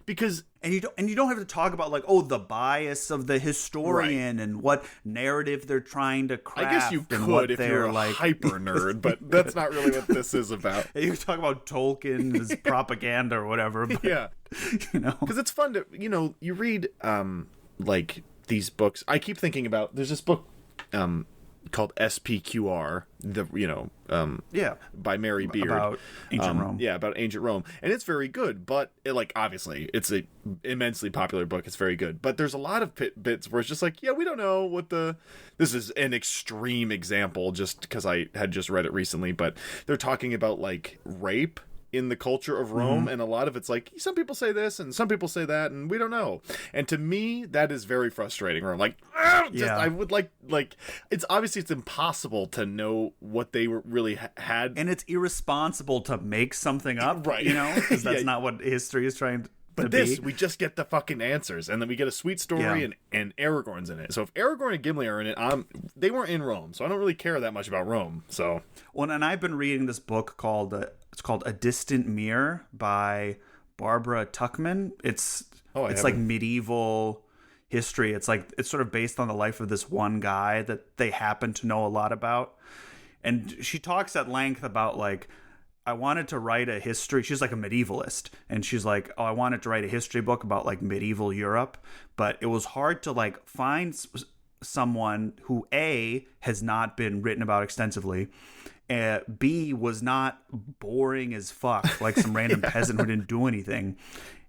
Because you don't have to talk about like, oh, the bias of the historian and what narrative they're trying to craft. I guess you could if you're a hyper nerd, but that's not really what this is about. You can talk about Tolkien's propaganda or whatever. But, because it's fun to you read like these books. I keep thinking about there's this book called SPQR, by Mary Beard, about ancient Rome. Yeah, about ancient Rome, and it's very good. But obviously, it's a immensely popular book. It's very good, but there's a lot of bits where it's just like, we don't know what this is an extreme example, just because I had just read it recently. But they're talking about like rape in the culture of Rome, and a lot of it's like some people say this and some people say that, and we don't know. And to me, that is very frustrating. Where I'm like, I would like it's impossible to know what they were really had, and it's irresponsible to make something up, right? Because that's not what history is trying to. But we just get the fucking answers, and then we get a sweet story, and Aragorn's in it. So if Aragorn and Gimli are in it, they weren't in Rome, so I don't really care that much about Rome. So, well, and I've been reading this book called it's called A Distant Mirror by Barbara Tuchman. It's like medieval history. It's sort of based on the life of this one guy that they happen to know a lot about, and she talks at length about like, I wanted to write a history. She's like a medievalist, and she's like, I wanted to write a history book about like medieval Europe, but it was hard to like find someone who A, has not been written about extensively, B, was not boring as fuck, like some random peasant who didn't do anything.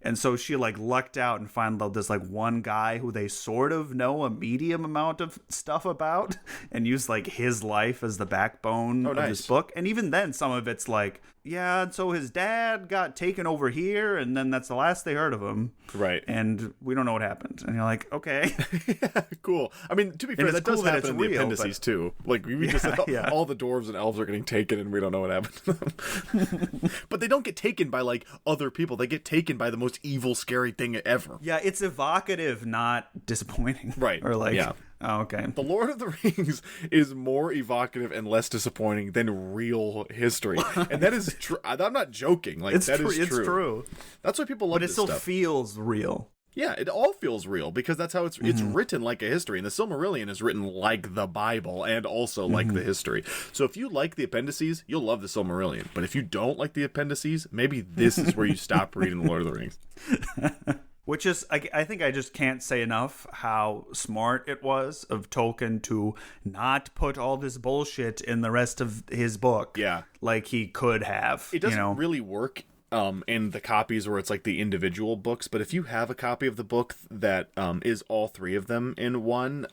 And so she like lucked out and found out this like one guy who they sort of know a medium amount of stuff about, and used like his life as the backbone of this book. And even then, some of it's like, and so his dad got taken over here, and then that's the last they heard of him. Right. And we don't know what happened. And you're like, okay. Cool. I mean, to be fair, that does happen in the Appendices too. Like we just said, all the dwarves and elves are getting taken, and we don't know what happened to them. But they don't get taken by like other people. They get taken by the most evil, scary thing ever. Yeah, it's evocative, not disappointing. Right. Or like, oh, okay. The Lord of the Rings is more evocative and less disappointing than real history. And that is true. I'm not joking. Like, that is true. It's true. That's why people love this stuff. But it still feels real. Yeah, it all feels real because that's how it's written like a history. And the Silmarillion is written like the Bible and also like the history. So if you like the Appendices, you'll love the Silmarillion. But if you don't like the Appendices, maybe this is where you stop reading The Lord of the Rings. Which is, I think I just can't say enough how smart it was of Tolkien to not put all this bullshit in the rest of his book. Yeah. Like he could have. It doesn't really work in the copies where it's like the individual books, but if you have a copy of the book that is all three of them in one,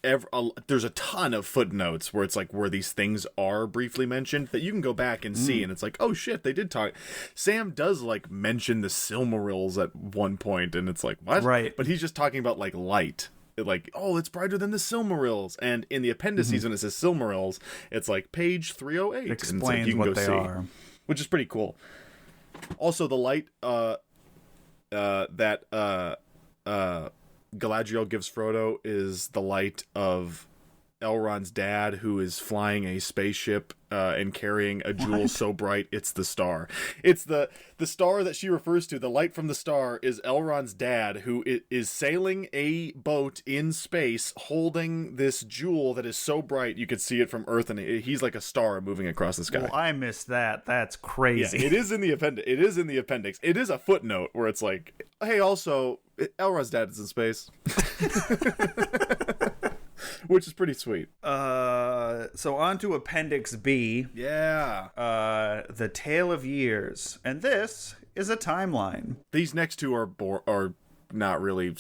there's a ton of footnotes where it's like where these things are briefly mentioned that you can go back and see, and it's like, oh shit, they did talk. Sam does like mention the Silmarils at one point, and it's like, what? Right. But he's just talking about like light. Like, oh, it's brighter than the Silmarils. And in the Appendices, when it says Silmarils, it's like page 308. It explains what they are. Which is pretty cool. Also, the light that Galadriel gives Frodo is the light of Elrond's dad, who is flying a spaceship and carrying a jewel so bright it's the star. It's the star that she refers to. The light from the star is Elrond's dad, who is sailing a boat in space, holding this jewel that is so bright you could see it from Earth, and he's like a star moving across the sky. Well, I missed that. That's crazy. Yeah, it is in the appendix. It is a footnote where it's like, hey, also Elrond's dad is in space. Which is pretty sweet. So on to Appendix B. Yeah. The Tale of Years. And this is a timeline. These next two are not really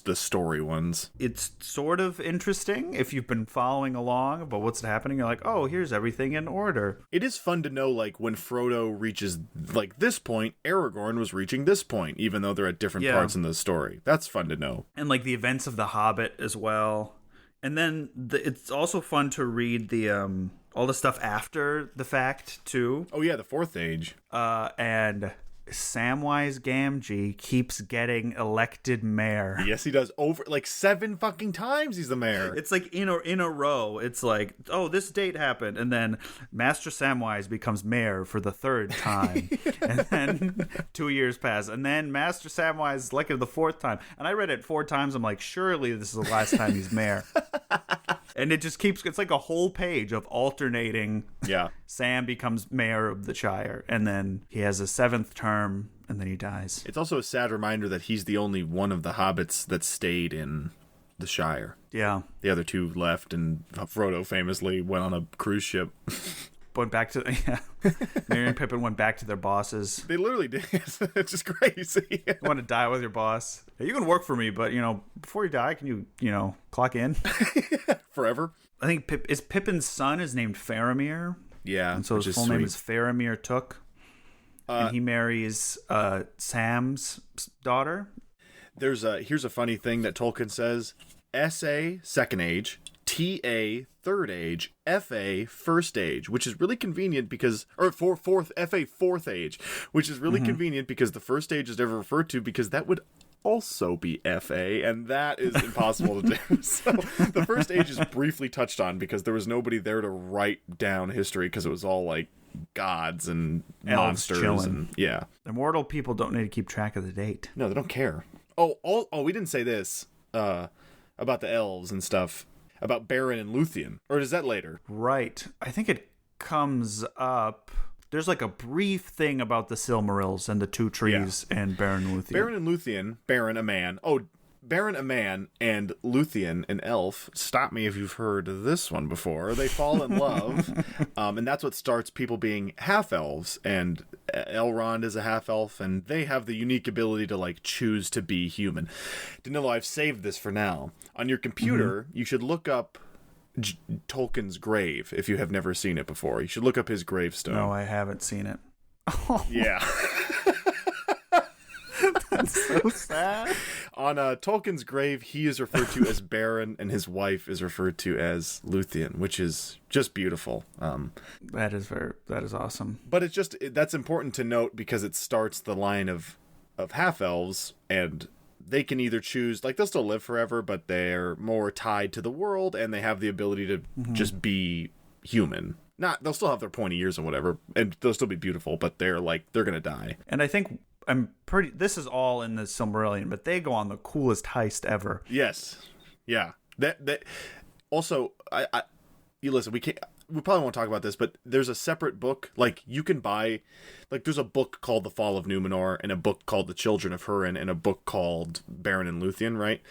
the story ones. It's sort of interesting if you've been following along, but what's happening, you're like, oh, here's everything in order. It is fun to know, like, when Frodo reaches, like, this point, Aragorn was reaching this point, even though they're at different parts in the story. That's fun to know. And, like, the events of The Hobbit as well. And then it's also fun to read the all the stuff after the fact, too. Oh, yeah, the Fourth Age. And Samwise Gamgee keeps getting elected mayor. Yes, he does. Over, like, 7 fucking times he's the mayor. It's like in a row. It's like, oh, this date happened. And then Master Samwise becomes mayor for the 3rd time. And then 2 years pass. And then Master Samwise is elected the 4th time. And I read it 4 times. I'm like, surely this is the last time he's mayor. And it just keeps, it's like a whole page of alternating. Yeah. Sam becomes mayor of the Shire. And then he has a 7th term. And then he dies. It's also a sad reminder that he's the only one of the hobbits that stayed in the Shire. Yeah. The other 2 left, and Frodo famously went on a cruise ship. Went back to, yeah. Merry and Pippin went back to their bosses. They literally did. It's just crazy. You want to die with your boss? Hey, you can work for me, but, before you die, can you, clock in? Forever? I think Pippin's son is named Faramir. Yeah. And so his full name is Faramir Took. And he marries Sam's daughter. Here's a funny thing that Tolkien says. SA, second age. TA, third age. FA, first age, which is really convenient because, or FA, fourth age, which is really convenient because the first age is never referred to because that would also be FA, and that is impossible to do. So the first age is briefly touched on because there was nobody there to write down history because it was all like gods and monsters. And, yeah. Immortal people don't need to keep track of the date. No, they don't care. Oh, we didn't say this about the elves and stuff. About Beren and Luthien. Or is that later? Right. I think it comes up. There's like a brief thing about the Silmarils and the 2 trees and Beren and Luthien. Beren and Luthien, Beren a man. Oh, Beren a man and Luthien an elf. Stop me if you've heard this one before. They fall in love. And that's what starts people being half-elves. And Elrond is a half-elf. And they have the unique ability to, like, choose to be human. Danilo, I've saved this for now. On your computer, you should look up Tolkien's grave if you have never seen it before. You should look up his gravestone. No, I haven't seen it. Yeah. That's so sad. On Tolkien's grave, he is referred to as Beren, and his wife is referred to as Luthien, which is just beautiful. That is awesome. But that's important to note because it starts the line of half-elves, and they can either choose, like, they'll still live forever, but they're more tied to the world, and they have the ability to just be human. They'll still have their pointy ears and whatever, and they'll still be beautiful, but they're gonna die. And I think this is all in the Silmarillion, but they go on the coolest heist ever. Yes. Yeah. That also, you listen, we probably won't talk about this, but there's a separate book, like, you can buy, like, there's a book called The Fall of Numenor, and a book called The Children of Húrin, and a book called Beren and Luthien, right?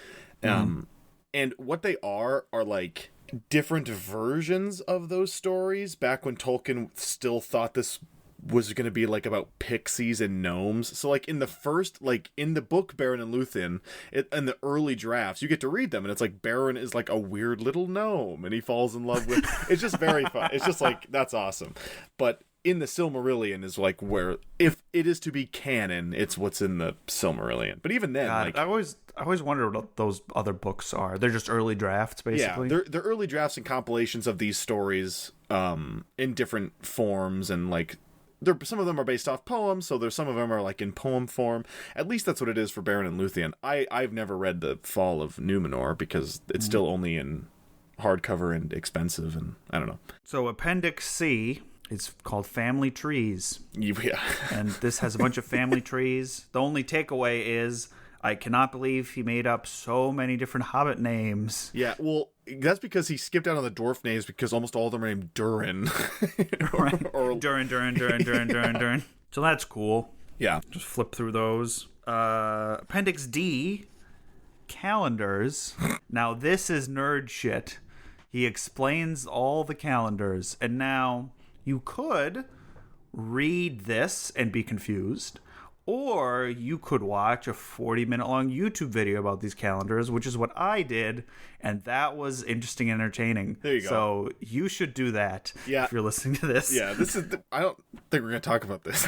And what they are like different versions of those stories back when Tolkien still thought this was going to be like about pixies and gnomes. So like in the book Beren and Luthien, in the early drafts, you get to read them and it's like Beren is like a weird little gnome and he falls in love with, it's just very fun. It's just like, that's awesome. But in the Silmarillion is like where, if it is to be canon, it's what's in the Silmarillion. But even then, God, I always wondered what those other books are. They're just early drafts, basically. Yeah, they're early drafts and compilations of these stories in different forms, and like some of them are based off poems, so some of them are like in poem form. At least that's what it is for Beren and Luthien. I've never read The Fall of Numenor because it's still only in hardcover and expensive, and I don't know. So Appendix C is called Family Trees. Yeah. And this has a bunch of family trees. The only takeaway is I cannot believe he made up so many different Hobbit names. Yeah, well, that's because he skipped out on the dwarf names because almost all of them are named Durin. Right. Durin. So that's cool. Yeah. Just flip through those. Appendix D, calendars. Now, this is nerd shit. He explains all the calendars. And now, you could read this and be confused, Or you could watch a 40-minute long YouTube video about these calendars, which is what I did, and that was interesting and entertaining. There you go. So you should do that if you're listening to this. Yeah, I don't think we're going to talk about this.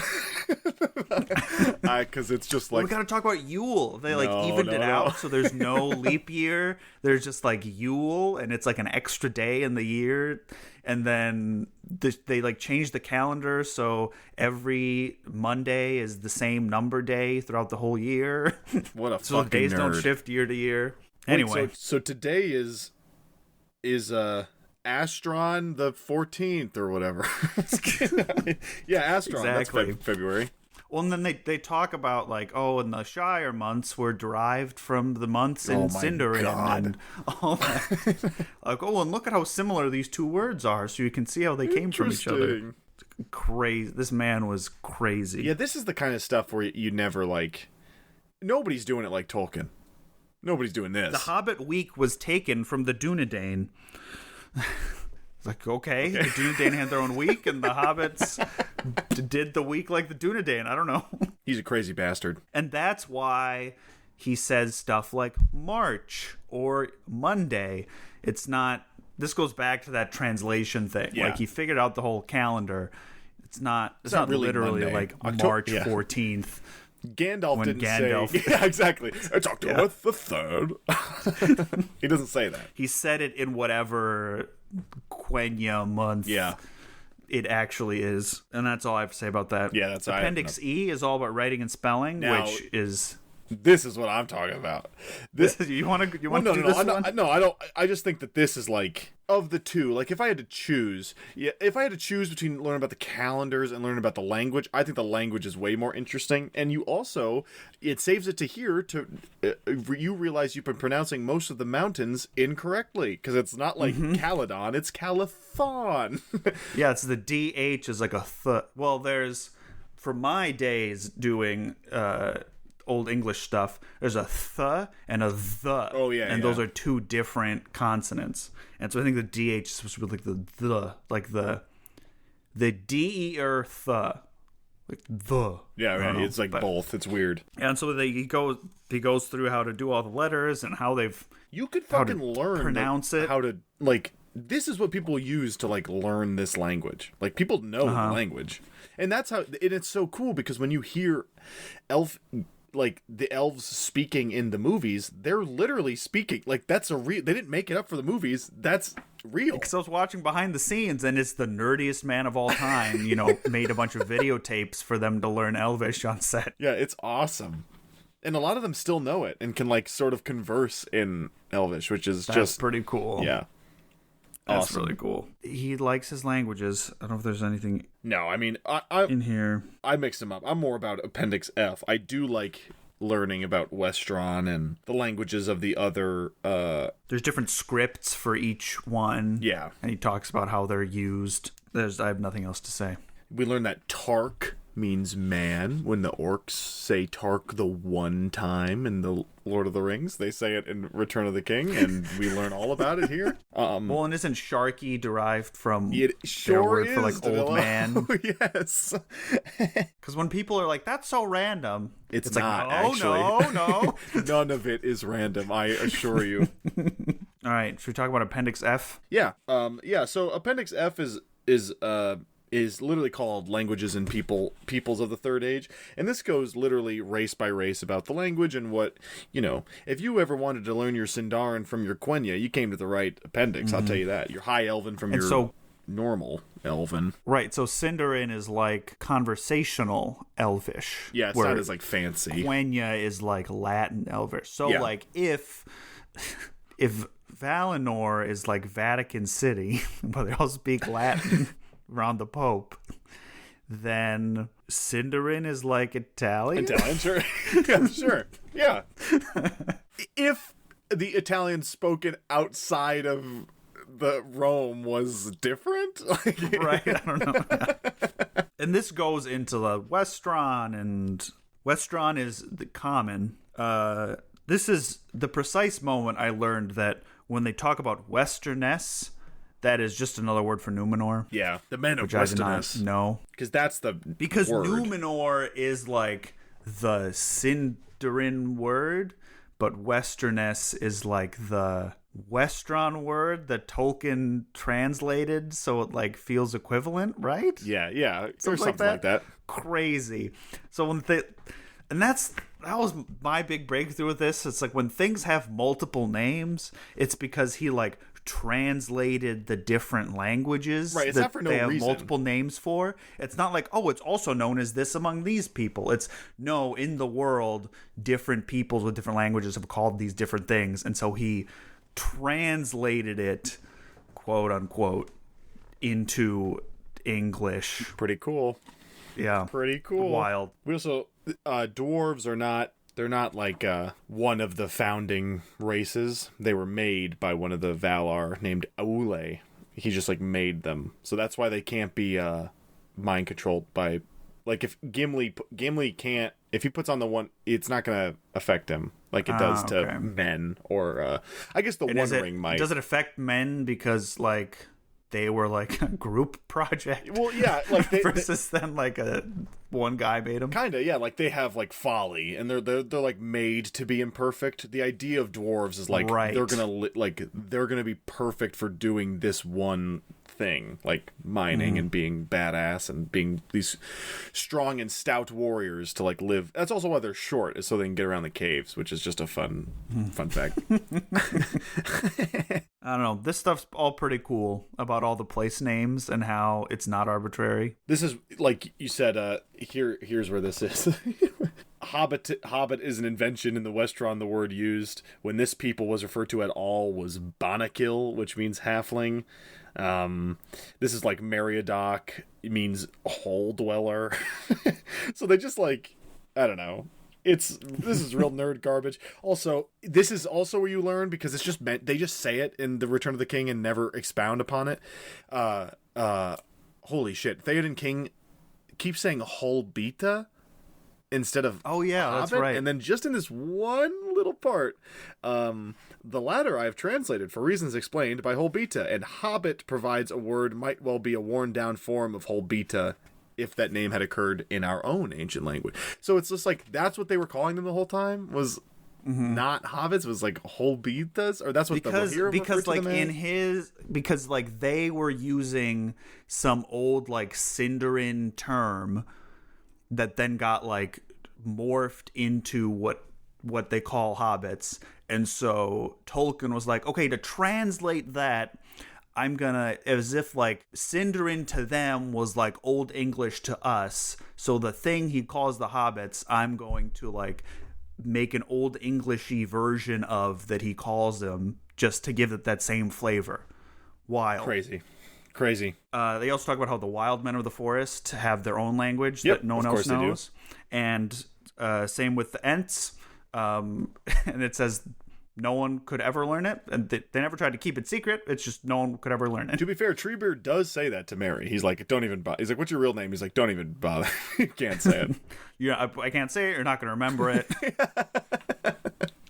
Because it's just like... We got to talk about Yule. They evened it out, so there's no leap year. There's just Yule, and it's an extra day in the year. And then they changed the calendar, so every Monday is the same number day throughout the whole year. What a so fucking days nerd. don't shift year to year. Anyway, wait, so today is Astron the 14th or whatever. Yeah, Astron. Exactly. That's February. Well, and then they talk about in the Shire months were derived from the months in Sindarin and all that. And look at how similar these two words are, so you can see how they came from each other. Crazy. This man was crazy. Yeah, this is the kind of stuff where you never nobody's doing it like Tolkien. Nobody's doing this. The Hobbit week was taken from the Dunedain. Okay, the Dunedain had their own week, and the Hobbits did the week like the Dunedain. I don't know. He's a crazy bastard. And that's why he says stuff like March or Monday. It's not... This goes back to that translation thing. Yeah. He figured out the whole calendar. It's not really literally Monday. March 14th. Gandalf didn't say... Yeah, exactly. It's October the 3rd. He doesn't say that. He said it in whatever Quenya month it actually is. And that's all I have to say about that. Yeah, that's Appendix E is all about writing and spelling, which is... This is what I'm talking about. You want to do this one? No, I don't. I just think that this is of the two. If I had to choose, between learning about the calendars and learning about the language, I think the language is way more interesting. And it saves it to hear you realize you've been pronouncing most of the mountains incorrectly because it's not Caledon, it's Calathon. Yeah, it's the DH is a th. Well, there's for my days doing. Old English stuff, there's a th and a the. Oh, yeah. And those are two different consonants. And so I think the DH is supposed to be the D-E-R th. The. Yeah, right. It's both. It's weird. And so he goes through how to do all the letters and how they've... You could fucking learn pronounce it. How to, this is what people use to, learn this language. People know the language. And that's how... And it's so cool because when you hear the elves speaking in the movies, they're literally speaking. That's they didn't make it up for the movies. That's real. Because I was watching behind the scenes, and it's the nerdiest man of all time, made a bunch of videotapes for them to learn Elvish on set. Yeah, it's awesome. And a lot of them still know it and can, sort of converse in Elvish, which is just pretty cool. Yeah. That's awesome. really cool. He likes his languages. I don't know if there's anything... No, I mean, I in here. I mixed them up. I'm more about Appendix F. I do like learning about Westron and the languages of the other... There's different scripts for each one. Yeah. And he talks about how they're used. I have nothing else to say. We learned that Tark means man. When the orcs say Tark the one time in the Lord of the Rings, they say it in Return of the King, and we learn all about it here. Well, and isn't Sharky derived from it their word is, for old man? Yes. Because when people are that's so random, it's not, no, actually. No. None of it is random, I assure you. All right, should we talk about Appendix F? Yeah. So Appendix F is literally called Languages and Peoples of the Third Age, and this goes literally race by race about the language and what, if you ever wanted to learn your Sindarin from your Quenya, you came to the right appendix, I'll tell you that. Your High Elven from your normal Elven. Right, so Sindarin is conversational Elvish. Yeah, it's not as fancy. Quenya is Latin Elvish. So if Valinor is Vatican City, where they all speak Latin around the Pope, then Sindarin is Italian? Italian, sure. Yeah, sure. Yeah. If the Italian spoken outside of the Rome was different? Right, I don't know. And this goes into the Westron, and Westron is the common. This is the precise moment I learned that when they talk about Westerness, that is just another word for Numenor. Yeah, the men of which Westerness. I did not know. Because that's the Because word. Numenor is the Sindarin word, but Westerness is like the Westron word that Tolkien translated, so it like feels equivalent, right? Yeah, or Something something like that. Crazy. So and that was my big breakthrough with this. It's like when things have multiple names, it's because he like translated the different languages Right, it's that not for no they have reason. multiple names for. It's not like, oh, it's also known as this among these people. It's no, in the world, different peoples with different languages have called these different things, and so he translated it, quote unquote, into English. Pretty cool. Yeah. Pretty cool. Wild. We also dwarves are not, they're not like one of the founding races. They were made by one of the Valar named Aule. He just like made them. So that's why they can't be mind controlled by, like, if Gimli can't, if he puts on the one, it's not going to affect him like it does to men, or I guess the One Ring might. Does it affect men because like they were like a group project? Well, yeah, like versus then like one guy made them. Kind of, yeah. Like they have like folly, and they're like made to be imperfect. The idea of dwarves is like they're gonna be perfect for doing this one thing, like mining and being badass and being these strong and stout warriors to like live. That's also why they're short, is so they can get around the caves, which is just a fun fact. I don't know. This stuff's all pretty cool about all the place names and how it's not arbitrary. This is, like you said, here's where this is. Hobbit is an invention in the Westron. The word used when this people was referred to at all was Banakil, which means halfling. This is like Meriadoc. It means hole dweller. So they just like, I don't know. This is real nerd garbage. Also, this is also where you learn, because it's just meant, they just say it in the Return of the King and never expound upon it. Holy shit. Theoden King keeps saying Holbita instead of Hobbit, that's right. And then just in this one little part, the latter I have translated for reasons explained by Holbita, and Hobbit provides a word might well be a worn down form of Holbita if that name had occurred in our own ancient language. So it's just like, that's what they were calling them the whole time, was not hobbits, was like Holbitas, or that's what because like because like they were using some old like Sindarin term that then got like morphed into what they call hobbits. And so Tolkien was like, okay, to translate that, I'm gonna, as if like Sindarin to them was like Old English to us. So the thing he calls the hobbits, I'm going to like make an Old Englishy version of that he calls them, just to give it that same flavor. Wild. Crazy. They also talk about how the wild men of the forest have their own language that no one else knows. And same with the Ents. And it says no one could ever learn it, and they never tried to keep it secret. It's just no one could ever learn it. To be fair, Treebeard does say that to Mary. He's like, don't even bother. He's like, what's your real name? He's like, don't even bother. You can't say it. Yeah, I can't say it. You're not going to remember it.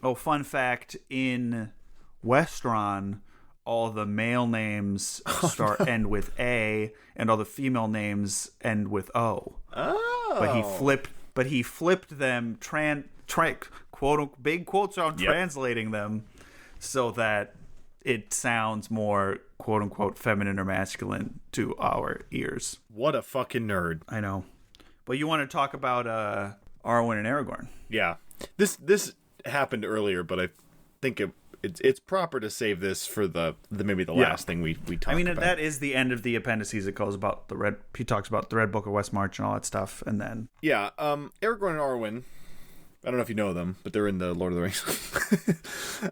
Oh, fun fact. In Westron, all the male names end with A, and all the female names end with O. Oh. But he flipped them, quote, big quotes on translating them, so that it sounds more, quote unquote, feminine or masculine to our ears. What a fucking nerd. I know. But you want to talk about Arwen and Aragorn. Yeah. This happened earlier, but I think it's proper to save this for the maybe the last thing we talk about. I mean, that is the end of the appendices. It goes about he talks about the Red Book of Westmarch and all that stuff, and then Aragorn and Arwen. I don't know if you know them, but they're in the Lord of the Rings.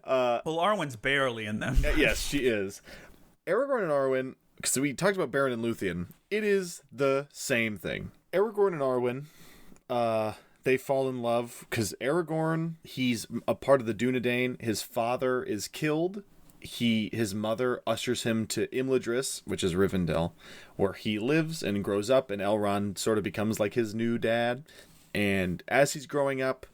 Well, Arwen's barely in them. Yes, she is. Aragorn and Arwen, because we talked about Beren and Luthien, it is the same thing. Aragorn and Arwen, they fall in love because Aragorn, he's a part of the Dunedain. His father is killed. His mother ushers him to Imladris, which is Rivendell, where he lives and grows up, and Elrond sort of becomes like his new dad. And as he's growing up,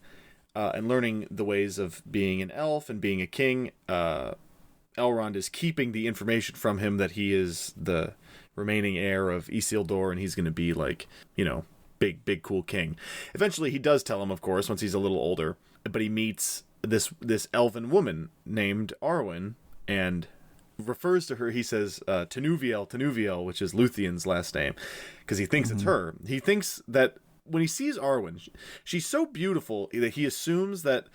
and learning the ways of being an elf and being a king, Elrond is keeping the information from him that he is the remaining heir of Isildur, and he's going to be like, big cool king. Eventually he does tell him, of course, once he's a little older, but he meets this elven woman named Arwen and refers to her. He says Tenuviel, which is Luthien's last name, because he thinks it's her. He thinks that when he sees Arwen, she's so beautiful that he assumes that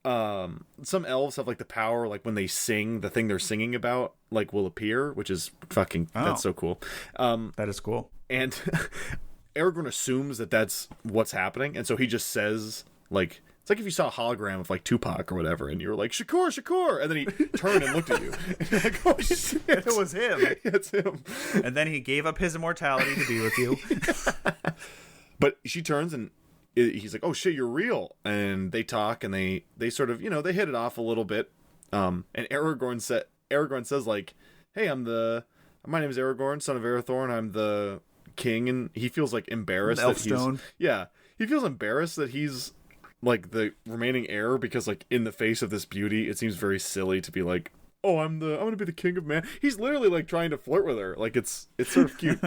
some elves have like the power, like when they sing, the thing they're singing about like will appear, which is fucking that's so cool. That is cool. And Aragorn assumes that that's what's happening, and so he just says, like, it's like if you saw a hologram of like Tupac or whatever, and you were like, Shakur, and then he turned and looked at you. And you're like, oh shit, it was him. It's him. And then he gave up his immortality to be with you. But she turns and he's like, oh shit, you're real. And they talk and they sort of, they hit it off a little bit. And Aragorn says like, hey, my name is Aragorn, son of Arathorn. I'm the king. And he feels like embarrassed he feels embarrassed that he's like the remaining heir, because like in the face of this beauty, it seems very silly to be like, oh, I'm gonna be the king of man. He's literally like trying to flirt with her. Like it's sort of cute.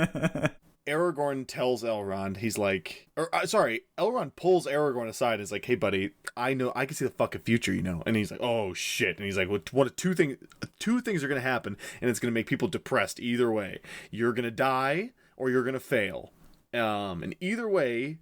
Aragorn tells Elrond, Elrond pulls Aragorn aside and is like, hey buddy, I can see the fucking future, and he's like, oh shit. And he's like, what two things are gonna happen, and it's gonna make people depressed either way. You're gonna die or you're gonna fail. And either way,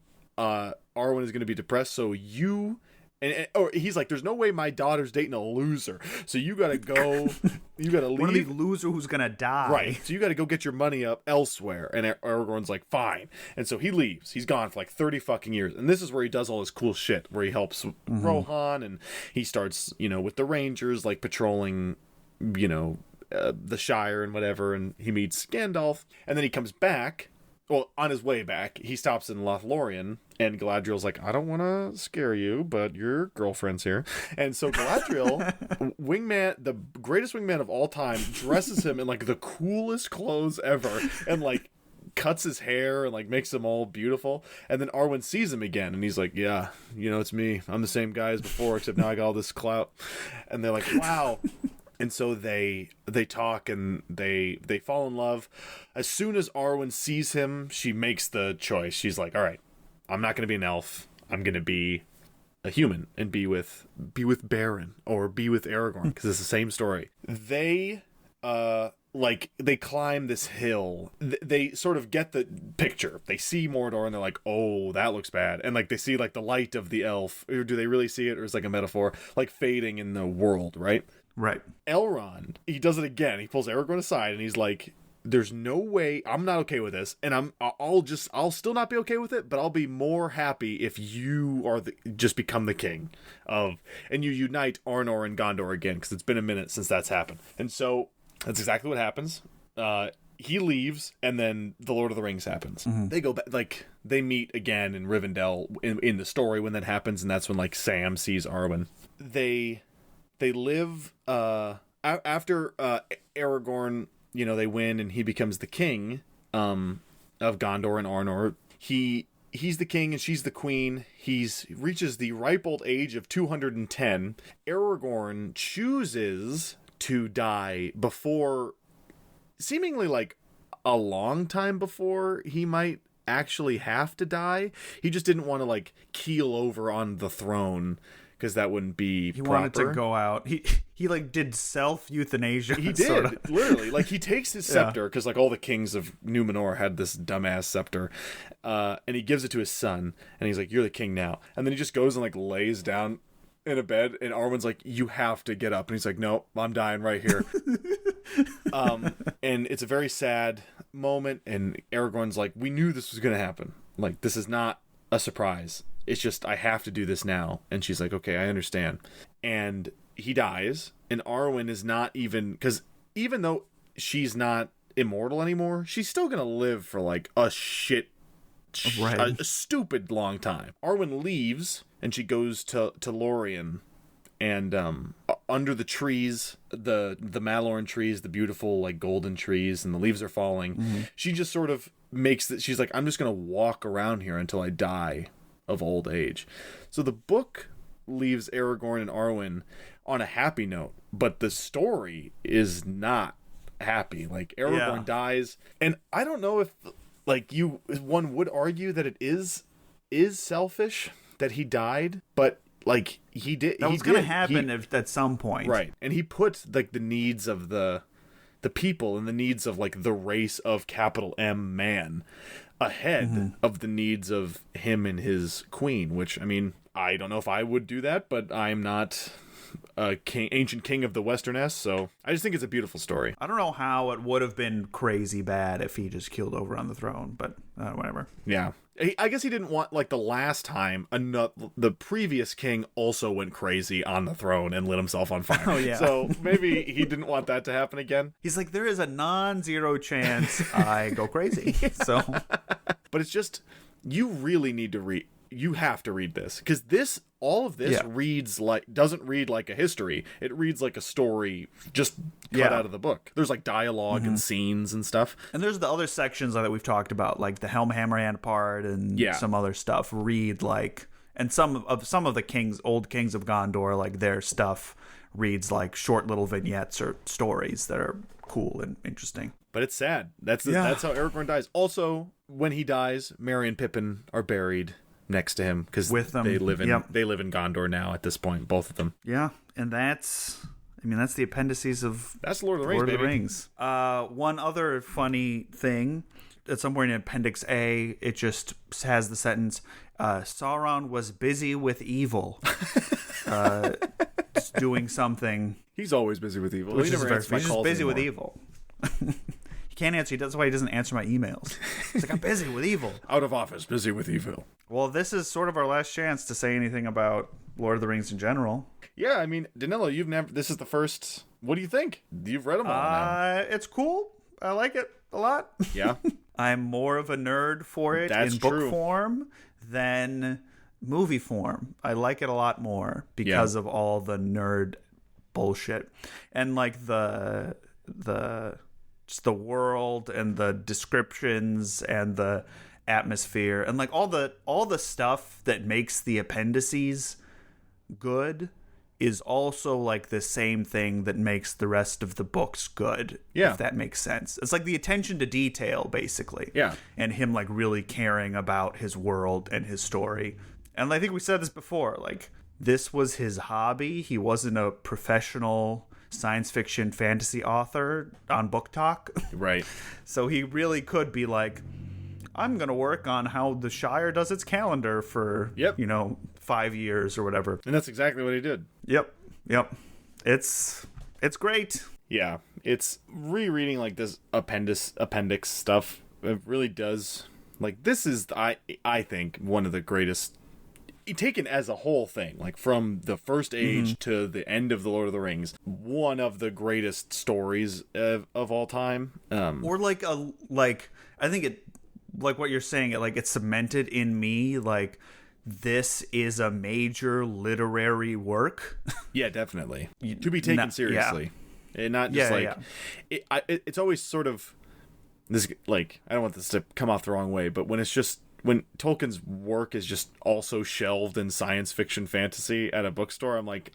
Arwen is gonna be depressed, so he's like, there's no way my daughter's dating a loser, so you gotta go, you gotta leave. One of these loser who's gonna die. Right, so you gotta go get your money up elsewhere. And Aragorn's like, fine. And so he leaves. He's gone for like 30 fucking years. And this is where he does all his cool shit, where he helps Rohan, and he starts, with the Rangers, like patrolling, the Shire and whatever, and he meets Gandalf. And then he comes back. Well, on his way back, he stops in Lothlorien, and Galadriel's like, I don't want to scare you, but your girlfriend's here. And so Galadriel, the greatest wingman of all time, dresses him in like the coolest clothes ever, and like cuts his hair and like makes him all beautiful. And then Arwen sees him again, and he's like, yeah, it's me. I'm the same guy as before, except now I got all this clout. And they're like, wow. And so they talk and they fall in love. As soon as Arwen sees him, she makes the choice. She's like, all right, I'm not going to be an elf. I'm going to be a human and be with Beren, or be with Aragorn, because it's the same story. They climb this hill. They sort of get the picture. They see Mordor and they're like, oh, that looks bad. And like they see like the light of the elf, or do they really see it, or is it like a metaphor, like fading in the world, right? Right. Elrond, he does it again. He pulls Aragorn aside and he's like, there's no way, I'm not okay with this, and I'll still not be okay with it, but I'll be more happy if you are just become the king and you unite Arnor and Gondor again, because it's been a minute since that's happened. And so that's exactly what happens. He leaves, and then the Lord of the Rings happens. Mm-hmm. They go back, like they meet again in Rivendell in the story when that happens, and that's when like Sam sees Arwen. They live after Aragorn, they win and he becomes the king of Gondor and Arnor. He's the king and she's the queen. He reaches the ripe old age of 210. Aragorn chooses to die before, seemingly like a long time before he might actually have to die. He just didn't want to like keel over on the throne, because that wouldn't be proper. Wanted to go out. He like did self-euthanasia. He did, sorta. Literally. Like he takes his scepter, because like all the kings of Numenor had this dumbass scepter, and he gives it to his son, and he's like, you're the king now. And then he just goes and like lays down in a bed, and Arwen's like, you have to get up. And he's like, no, I'm dying right here. And it's a very sad moment, and Aragorn's like, we knew this was going to happen. Like, this is not a surprise. It's just, I have to do this now. And she's like, okay, I understand. And he dies, and Arwen is not even, because even though she's not immortal anymore, she's still going to live for like a stupid long time. Arwen leaves, and she goes to Lorien, and under the trees, the Malorn trees, the beautiful like golden trees, and the leaves are falling, she just sort of makes that, she's like, I'm just going to walk around here until I die of old age. So the book leaves Aragorn and Arwen on a happy note, but the story is not happy. Like Aragorn dies, and I don't know if like one would argue that it is selfish that he died, but like he did. That was going to happen at some point, right? And he put like the needs of the people and the needs of like the race of capital M man ahead of the needs of him and his queen. Which, I mean, I don't know if I would do that, but I'm not a ancient king of the Western S, so I just think it's a beautiful story. I don't know how it would have been crazy bad if he just killed over on the throne, but whatever. Yeah. I guess he didn't want, like the last time, the previous king also went crazy on the throne and lit himself on fire. Oh, yeah. So maybe he didn't want that to happen again. He's like, there is a non-zero chance I go crazy. So, but it's just, you really need to read. You have to read this, because all of this doesn't read like a history. It reads like a story just cut out of the book. There's like dialogue and scenes and stuff. And there's the other sections that we've talked about, like the Helm Hammerhand part and some other stuff read like, and some of the old kings of Gondor, like their stuff reads like short little vignettes or stories that are cool and interesting. But it's sad. That's how Aragorn dies. Also, when he dies, Merry and Pippin are buried next to him, because they live in Gondor now at this point, both of them. Yeah, and that's the appendices of Lord of the Rings. One other funny thing, at some point in Appendix A, it just has the sentence, Sauron was busy with evil. Just doing something. He's always busy with evil. He's just busy with evil. He can't answer. That's why he doesn't answer my emails. He's like, I'm busy with evil. Out of office, busy with evil. Well, this is sort of our last chance to say anything about Lord of the Rings in general. Yeah, I mean, Danilo, this is the first. What do you think? You've read them all now. It's cool. I like it a lot. Yeah. I'm more of a nerd for it in book form than movie form. I like it a lot more because of all the nerd bullshit. And like the world and the descriptions and the atmosphere and like all the stuff that makes the appendices good is also like the same thing that makes the rest of the books good. Yeah. If that makes sense. It's like the attention to detail, basically. Yeah. And him like really caring about his world and his story. And I think we said this before, like this was his hobby. He wasn't a professional science fiction fantasy author on Book Talk. Right. So he really could be like, I'm going to work on how the Shire does its calendar for, 5 years or whatever. And that's exactly what he did. Yep. It's great. Yeah. It's rereading like this appendix stuff. It really does. Like this is, I think, one of the greatest, taken as a whole thing, like from the first age to the end of the Lord of the Rings, one of the greatest stories of all time. Or I think it, like what you're saying, it's cemented in me, like this is a major literary work. Yeah, definitely. To be taken seriously. And not just it's always sort of this, like, I don't want this to come off the wrong way, but when Tolkien's work is just also shelved in science fiction fantasy at a bookstore, I'm like,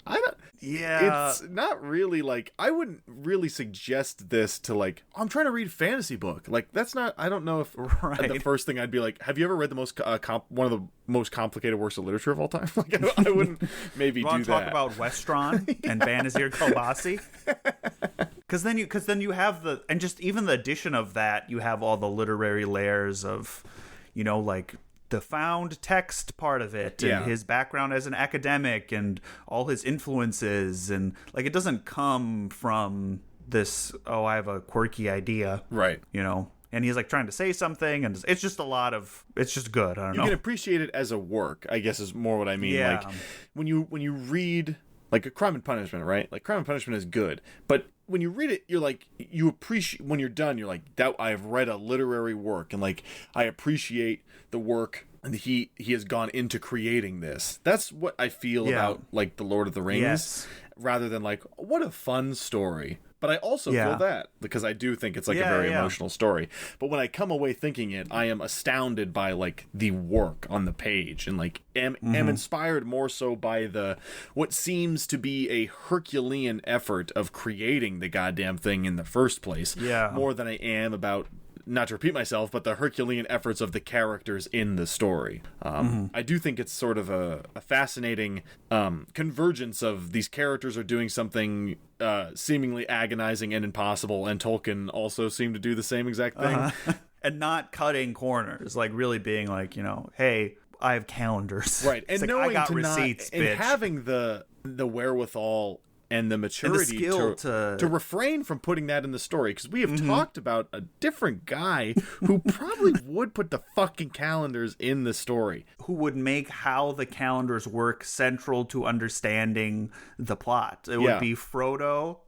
it's not really like, I wouldn't really suggest this to like, I'm trying to read a fantasy book. Like, that's not, I don't know if the first thing I'd be like, have you ever read the most, one of the most complicated works of literature of all time? Like, I wouldn't maybe do that. Talk about Westron and Banazir Kobasi. Because then you have and just even the addition of that, you have all the literary layers of, like the found text part of it and his background as an academic and all his influences. And like, it doesn't come from this, I have a quirky idea. Right. And he's like trying to say something, and it's just it's just good. I don't know. You can appreciate it as a work, I guess is more what I mean. Yeah. Like when you read like a Crime and Punishment, right? Like Crime and Punishment is good, but when you read it, you're like, you appreciate, when you're done, you're like, that I've read a literary work, and like I appreciate the work and he has gone into creating this. That's what I feel about like the Lord of the Rings, rather than like, what a fun story. But I also feel that, because I do think it's like a very emotional story. But when I come away thinking it, I am astounded by like the work on the page, and like am inspired more so by what seems to be a Herculean effort of creating the goddamn thing in the first place. Yeah. More than I am about not to repeat myself, but the Herculean efforts of the characters in the story. I do think it's sort of a fascinating convergence of these characters are doing something seemingly agonizing and impossible, and Tolkien also seemed to do the same exact thing. And not cutting corners, like really being like, hey, I have calendars. Right. And like, knowing I got to receipts, not, bitch. and having the wherewithal and the maturity and the skill to refrain from putting that in the story, because we have talked about a different guy who probably would put the fucking calendars in the story, who would make how the calendars work central to understanding the plot. It would be Frodo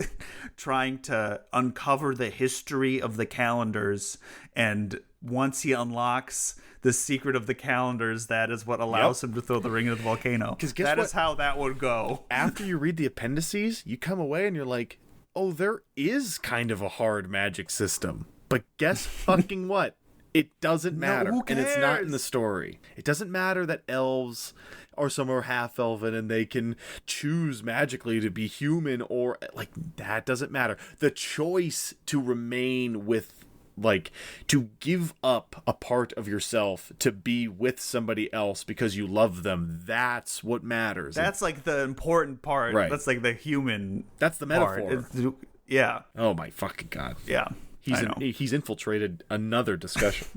trying to uncover the history of the calendars, and once he unlocks the secret of the calendars, that is what allows him to throw the ring into the volcano. Because that is how that would go. After you read the appendices, you come away and you're like, oh, there is kind of a hard magic system. But guess fucking what? It doesn't matter. Who And it's cares? not in the story. It doesn't matter that elves are somewhere half-elven and they can choose magically to be human, or like, that doesn't matter. The choice to remain with, like, to give up a part of yourself to be with somebody else because you love them, that's what matters. That's like the important part. Right. That's like the human That's the metaphor. part. Yeah. Oh my fucking God. Yeah. He's infiltrated another discussion.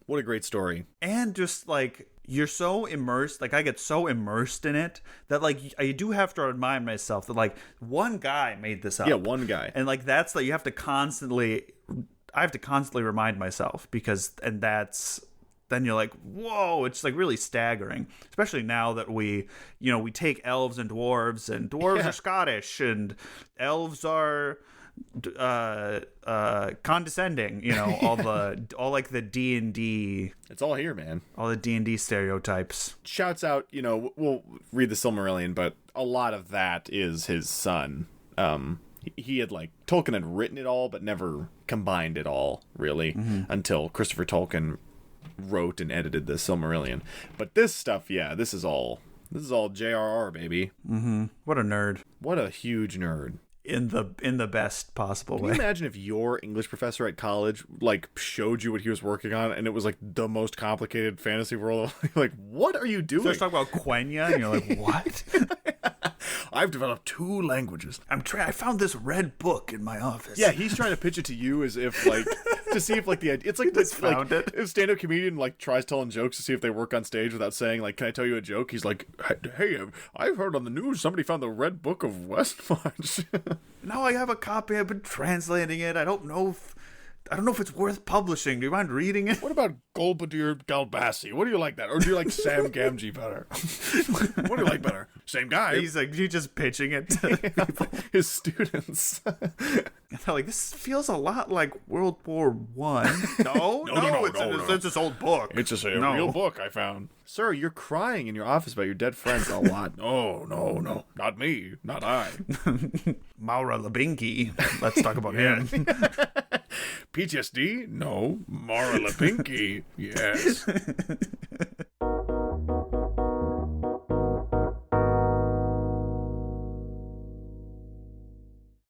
What a great story. And just like, you're so immersed, like I get so immersed in it that like I do have to remind myself that like one guy made this up. Yeah, one guy. And like that's like, I have to constantly remind myself, because then you're like, whoa, it's like really staggering, especially now that we take elves and dwarves are Scottish and elves are condescending, all like the D&D, It's all here, man. all the D&D stereotypes. Shouts out, we'll read the Silmarillion, but a lot of that is his son. He had Tolkien had written it all, but never combined it all really until Christopher Tolkien wrote and edited the Silmarillion. But this stuff, this is all J.R.R. baby. What a nerd. What a huge nerd. In the best possible way. Can you imagine if your English professor at college showed you what he was working on, and it was the most complicated fantasy world? What are you doing? So talk about Quenya, and you're like, what? I've developed 2 languages. I found this red book in my office. Yeah, he's trying to pitch it to you as if to see if the idea. It's like this. Found it. If stand-up comedian tries telling jokes to see if they work on stage without saying can I tell you a joke? He's like, hey, I've heard on the news somebody found the red book of Westmarch. Now I have a copy. I've been translating it. I don't know if it's worth publishing. Do you mind reading it? What about Golbadir Galbassi? What do you like that? Or do you like Sam Gamgee better? What do you like better? Same guy. He's like, you just pitching it to people. His students. And they're like, this feels a lot like World War One. No, it's this old book. It's just a real book I found. Sir, you're crying in your office about your dead friends a lot. No. Not me. Not I. Maura Labinki. Let's talk about him. PTSD? No. Mara Lapinky? Yes.